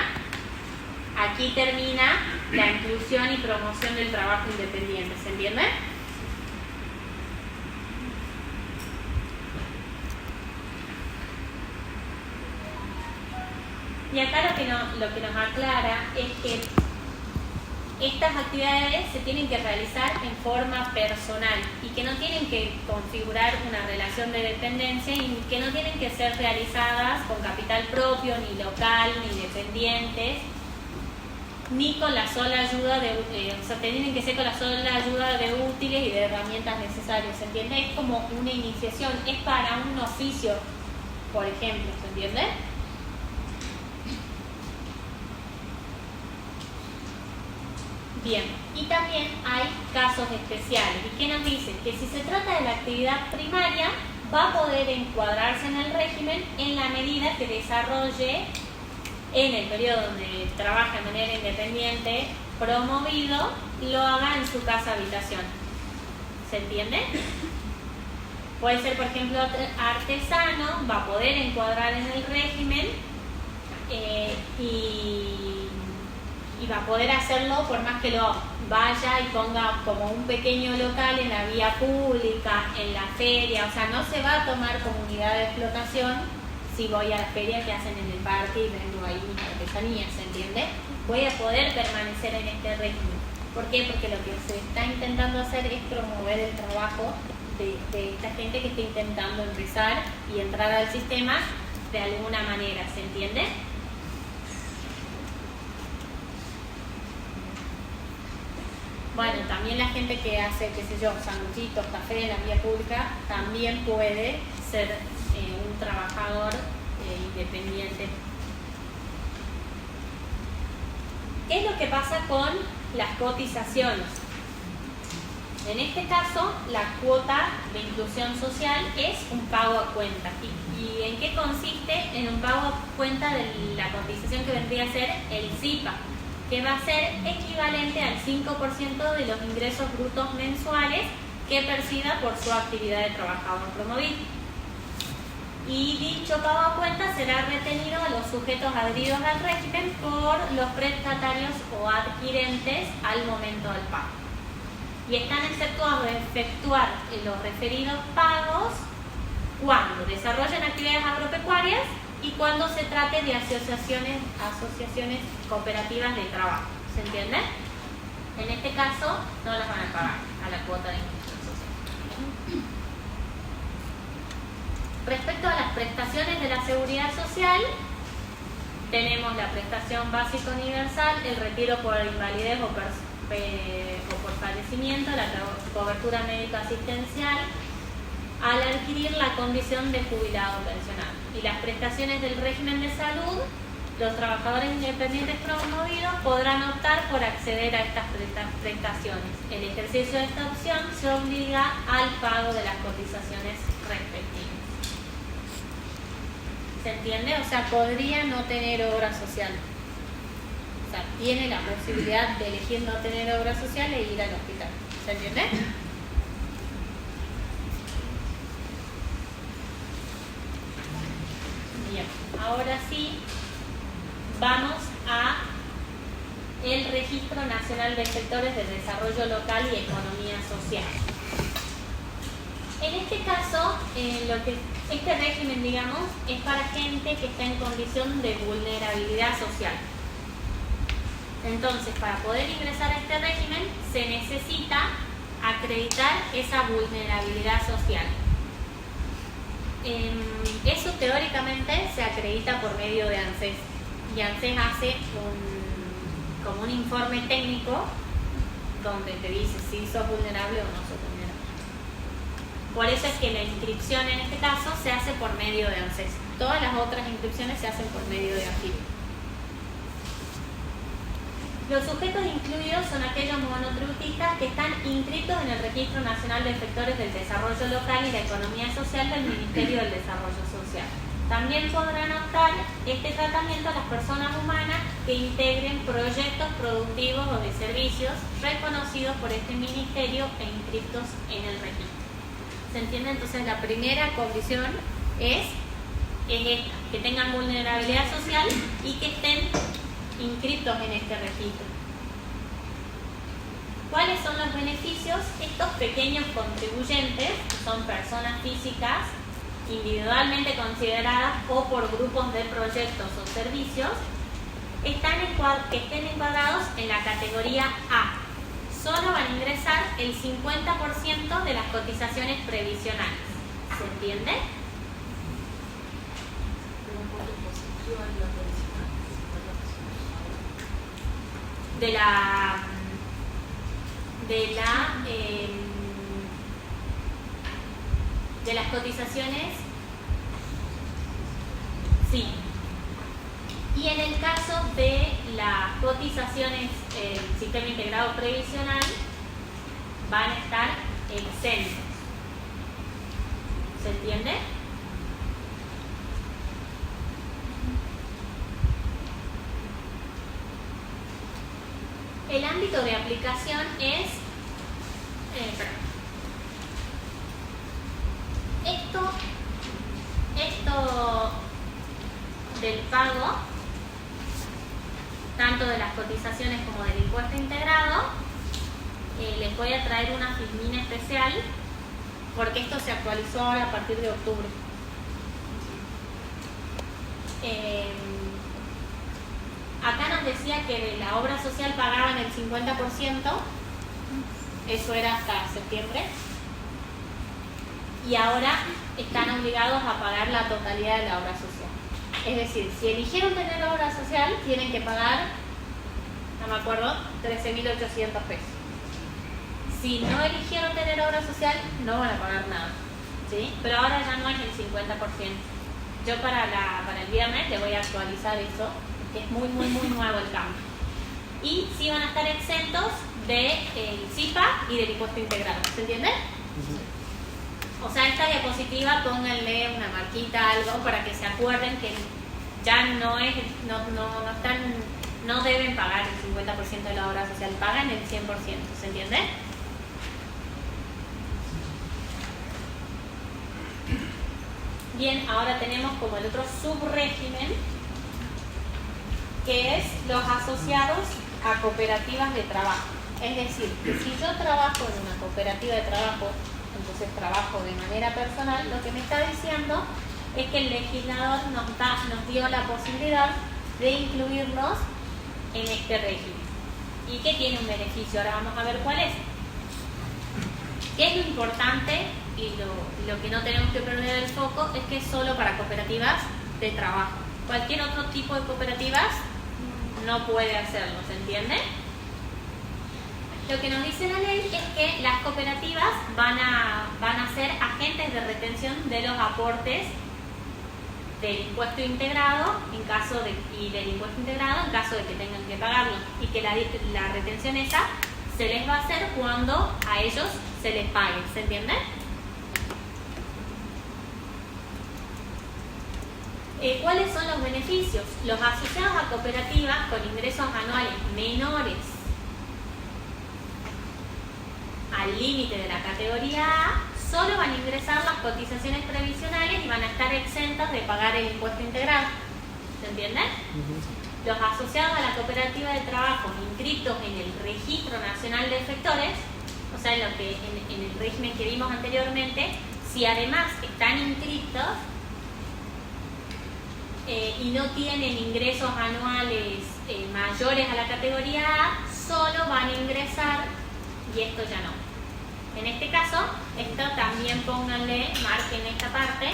[SPEAKER 1] aquí termina la inclusión y promoción del trabajo independiente. ¿Se entiende? Y acá lo que nos aclara es que estas actividades se tienen que realizar en forma personal y que no tienen que configurar una relación de dependencia y que no tienen que ser realizadas con capital propio, ni local, ni dependientes, ni con la sola ayuda o sea, tienen que ser con la sola ayuda de útiles y de herramientas necesarias. ¿Se entiende? Es como una iniciación, es para un oficio, por ejemplo. ¿Se entiende? Bien, y también hay casos especiales. ¿Y qué nos dicen? Que si se trata de la actividad primaria, va a poder encuadrarse en el régimen en la medida que desarrolle en el periodo donde trabaja de manera independiente, promovido, lo haga en su casa habitación. ¿Se entiende? Puede ser, por ejemplo, artesano, va a poder encuadrar en el régimen y va a poder hacerlo por más que lo vaya y ponga como un pequeño local en la vía pública, en la feria. O sea, no se va a tomar como unidad de explotación si voy a la feria que hacen en el parque y vendo ahí mis artesanías, ¿se entiende? Voy a poder permanecer en este régimen. ¿Por qué? Porque lo que se está intentando hacer es promover el trabajo de esta gente que está intentando empezar y entrar al sistema de alguna manera, ¿se entiende? Bueno, también la gente que hace, qué sé yo, sanguchitos, café en la vía pública, también puede ser un trabajador independiente. ¿Qué es lo que pasa con las cotizaciones? En este caso, la cuota de inclusión social es un pago a cuenta. ¿Y en qué consiste? En un pago a cuenta de la cotización que vendría a ser el SIPA, que va a ser equivalente al 5% de los ingresos brutos mensuales que perciba por su actividad de trabajador promovido. Y dicho pago a cuenta será retenido a los sujetos adheridos al régimen por los prestatarios o adquirentes al momento del pago. Y están exceptuados de efectuar los referidos pagos cuando desarrollen actividades agropecuarias y cuando se trate de asociaciones cooperativas de trabajo. ¿Se entiende? En este caso no las van a pagar a la cuota de inclusión social. Respecto a las prestaciones de la seguridad social, tenemos la prestación básica universal, el retiro por invalidez o por fallecimiento, la cobertura médica asistencial, al adquirir la condición de jubilado pensionado. Y las prestaciones del régimen de salud, los trabajadores independientes promovidos podrán optar por acceder a estas prestaciones. El ejercicio de esta opción se obliga al pago de las cotizaciones respectivas. ¿Se entiende? O sea, podría no tener obra social. O sea, tiene la posibilidad de elegir no tener obra social e ir al hospital. ¿Se entiende? Bien, ahora sí, vamos a el Registro Nacional de Sectores de Desarrollo Local y Economía Social. En este caso, este régimen, digamos, es para gente que está en condición de vulnerabilidad social. Entonces, para poder ingresar a este régimen, se necesita acreditar esa vulnerabilidad social. Eso teóricamente se acredita por medio de ANSES. Y ANSES hace como un informe técnico donde te dice si sos vulnerable o no sos vulnerable. Por eso es que la inscripción en este caso se hace por medio de ANSES. Todas las otras inscripciones se hacen por medio de ANSES. Los sujetos incluidos son aquellos monotributistas que están inscritos en el Registro Nacional de Efectores del Desarrollo Local y la Economía Social del Ministerio del Desarrollo Social. También podrán optar este tratamiento a las personas humanas que integren proyectos productivos o de servicios reconocidos por este ministerio e inscritos en el registro. ¿Se entiende? Entonces la primera condición es esta, que tengan vulnerabilidad social y que estén inscritos en este registro. ¿Cuáles son los beneficios? Estos pequeños contribuyentes, que son personas físicas individualmente consideradas o por grupos de proyectos o servicios, que estén encuadrados en la categoría A. Solo van a ingresar el 50% de las cotizaciones previsionales. ¿Se entiende? De las cotizaciones, sí. Y en el caso de las cotizaciones, el sistema integrado previsional, van a estar exentos. ¿Se entiende? El ámbito de aplicación es esto del pago, tanto de las cotizaciones como del impuesto integrado. Les voy a traer una filmina especial porque esto se actualizó ahora a partir de octubre. Acá nos decía que de la obra social pagaban el 50%, eso era hasta septiembre, y ahora están obligados a pagar la totalidad de la obra social. Es decir, si eligieron tener obra social, tienen que pagar, no me acuerdo, 13.800 pesos. Si no eligieron tener obra social, no van a pagar nada, ¿sí? Pero ahora ya no es el 50%. Yo para el viernes le voy a actualizar eso, que es muy nuevo el cambio. Y sí van a estar exentos del CIPA y del impuesto integrado. ¿Se entiende? O sea, esta diapositiva pónganle una marquita, algo para que se acuerden que ya no deben pagar el 50% de la obra social, pagan el 100%. ¿Se entiende? Bien, ahora tenemos como el otro subrégimen, que es los asociados a cooperativas de trabajo. Es decir, que si yo trabajo en una cooperativa de trabajo, entonces trabajo de manera personal, lo que me está diciendo es que el legislador nos dio la posibilidad de incluirnos en este régimen y que tiene un beneficio. Ahora vamos a ver cuál es. ¿Qué es lo importante? Y lo que no tenemos que perder el foco es que es solo para cooperativas de trabajo. Cualquier otro tipo de cooperativas no puede hacerlo, ¿se entiende? Lo que nos dice la ley es que las cooperativas van a ser agentes de retención de los aportes del impuesto integrado y del impuesto integrado en caso de que tengan que pagarlo, y que la retención esa se les va a hacer cuando a ellos se les pague, ¿se entiende? ¿Cuáles son los beneficios? Los asociados a cooperativas con ingresos anuales menores al límite de la categoría A solo van a ingresar las cotizaciones previsionales y van a estar exentos de pagar el impuesto integrado. ¿Se entiende? Los asociados a la cooperativa de trabajo inscritos en el Registro Nacional de Efectores, o sea, en el régimen que vimos anteriormente, si además están inscritos y no tienen ingresos anuales mayores a la categoría A, solo van a ingresar, y esto ya no. En este caso, esto también pónganle, marquen esta parte.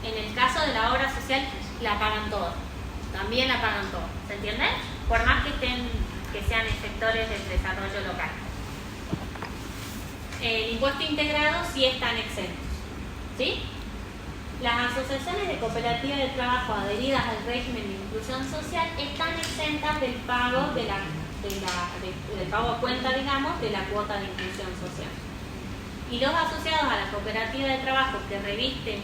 [SPEAKER 1] En el caso de la obra social, la pagan todo. También la pagan todo. ¿Se entiende? Por más que sean efectores del desarrollo local. El impuesto integrado sí están exentos. ¿Sí? Las asociaciones de cooperativas de trabajo adheridas al régimen de inclusión social están exentas del pago del pago a cuenta, digamos, de la cuota de inclusión social. Y los asociados a la cooperativa de trabajo que revisten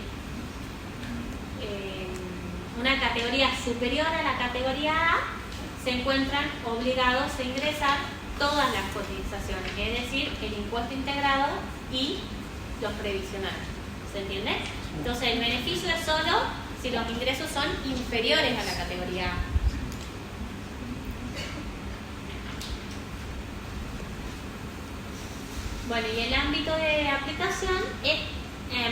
[SPEAKER 1] una categoría superior a la categoría A se encuentran obligados a ingresar todas las cotizaciones, es decir, el impuesto integrado y los previsionales. ¿Se entiende? Entonces el beneficio es solo si los ingresos son inferiores a la categoría A. Bueno, y el ámbito de aplicación es,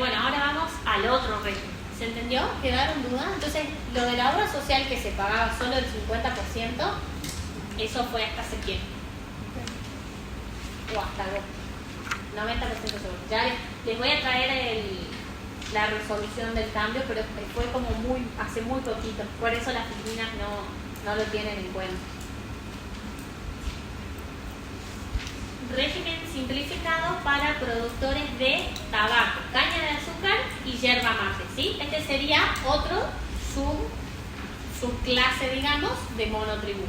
[SPEAKER 1] ahora vamos al otro régimen. ¿Se entendió? ¿Quedaron dudas? Entonces, lo de la obra social que se pagaba solo el 50%, eso fue hasta septiembre. O hasta agosto. 90% seguro. Ya les voy a traer la resolución del cambio, pero fue como hace muy poquito. Por eso las oficinas no lo tienen en cuenta. Régimen simplificado para productores de tabaco, caña de azúcar y yerba mate, ¿sí? Este sería otro subclase, digamos, de monotributo,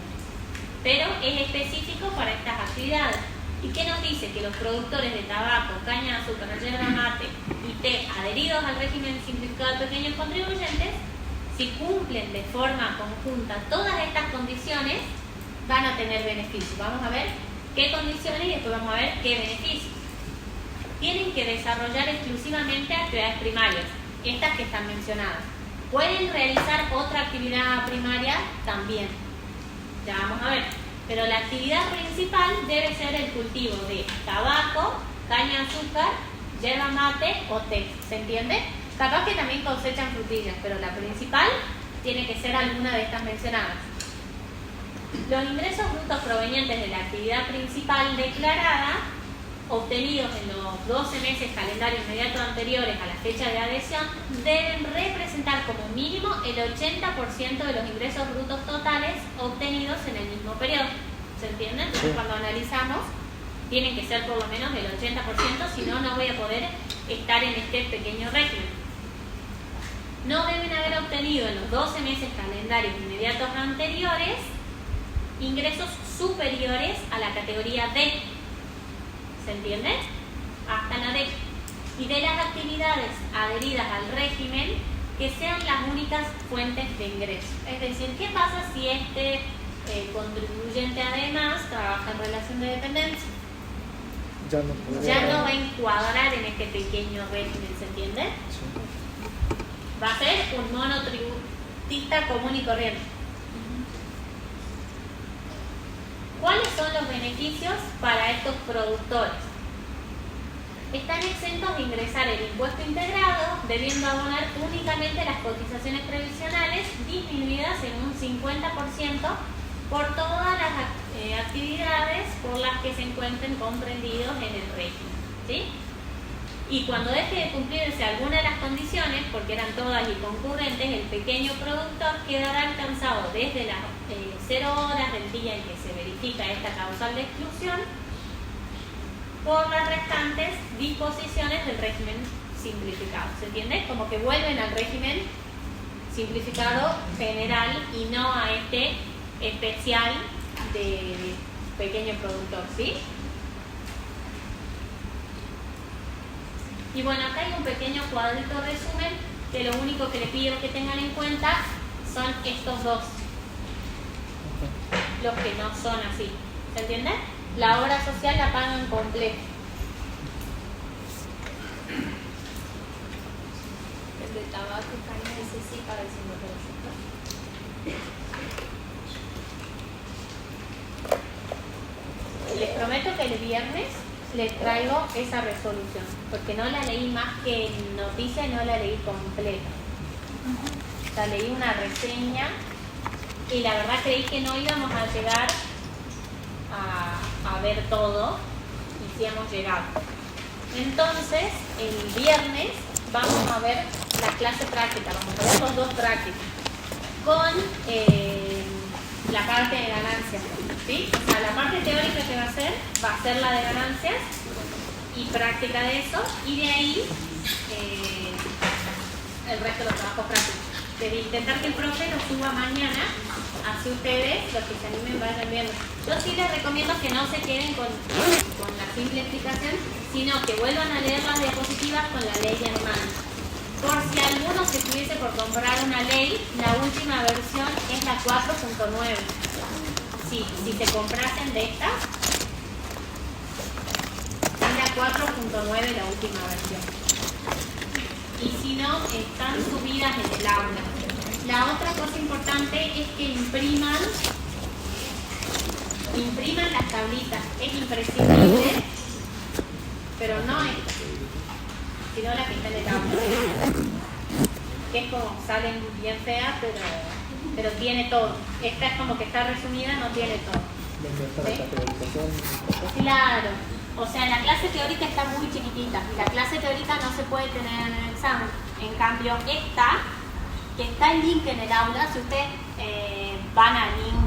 [SPEAKER 1] pero es específico para estas actividades. ¿Y qué nos dice? Que los productores de tabaco, caña de azúcar, yerba mate y té adheridos al régimen simplificado de pequeños contribuyentes, si cumplen de forma conjunta todas estas condiciones, van a tener beneficios. Vamos a ver qué condiciones y después vamos a ver qué beneficios. Tienen que desarrollar exclusivamente actividades primarias, estas que están mencionadas. Pueden realizar otra actividad primaria también, ya vamos a ver, pero la actividad principal debe ser el cultivo de tabaco, caña de azúcar, yerba mate o té. ¿Se entiende? Capaz que también cosechan frutillas, pero la principal tiene que ser alguna de estas mencionadas. Los ingresos brutos provenientes de la actividad principal declarada, obtenidos en los 12 meses calendario inmediato anteriores a la fecha de adhesión, deben representar como mínimo el 80% de los ingresos brutos totales obtenidos en el mismo periodo. ¿Se entiende? Entonces, cuando analizamos, tienen que ser por lo menos el 80%, si no, no voy a poder estar en este pequeño régimen. No deben haber obtenido en los 12 meses calendarios inmediatos anteriores ingresos superiores a la categoría D. ¿Se entiende? Hasta la D. Y de las actividades adheridas al régimen que sean las únicas fuentes de ingreso. Es decir, ¿qué pasa si este contribuyente además trabaja en relación de dependencia? Ya no va a encuadrar en este pequeño régimen, ¿se entiende?
[SPEAKER 4] Sí.
[SPEAKER 1] Va a ser un monotributista común y corriente. ¿Cuáles son los beneficios para estos productores? Están exentos de ingresar el impuesto integrado, debiendo abonar únicamente las cotizaciones previsionales disminuidas en un 50% por todas las actividades por las que se encuentren comprendidos en el régimen, ¿sí? Y cuando deje de cumplirse alguna de las condiciones, porque eran todas y concurrentes, el pequeño productor quedará alcanzado desde las 0 horas del día en que se verifica esta causal de exclusión por las restantes disposiciones del régimen simplificado. ¿Se entiende? Como que vuelven al régimen simplificado general y no a este especial de pequeño productor, ¿sí? Y bueno, acá hay un pequeño cuadrito resumen que lo único que les pido que tengan en cuenta son estos dos, los que no son así. ¿Se entiende? La obra social la pagan completa.
[SPEAKER 3] El de tabaco también ese sí para el 50%.
[SPEAKER 1] Les prometo que el viernes les traigo esa resolución, porque no la leí más que en noticia, no la leí completa. O sea, leí una reseña y la verdad creí que no íbamos a llegar a ver todo, y sí hemos llegado. Entonces, el viernes vamos a ver la clase práctica, vamos a ver los dos prácticos, con la parte de ganancias, ¿sí? O sea, la parte teórica que va a ser la de ganancias y práctica de eso, y de ahí el resto de los trabajos prácticos. De intentar que el profe lo suba mañana, así ustedes, los que se animen, vayan viendo. Yo sí les recomiendo que no se queden con la simple explicación, sino que vuelvan a leer las diapositivas con la ley en mano. Por si alguno se tuviese por comprar una ley, la última versión es la 4.9. Si se comprasen de esta, es la 4.9 la última versión. Y si no, están subidas en el aula. La otra cosa importante es que impriman las tablitas. Es imprescindible, pero no esta, sino la que está en el aula. Que es como, salen bien feas, pero tiene todo. Esta es como que está resumida, no tiene todo. ¿Sí? Claro. O sea, la clase teórica está muy chiquitita. La clase teórica no se puede tener en el examen. En cambio, esta, que está el link en el aula, si ustedes van al link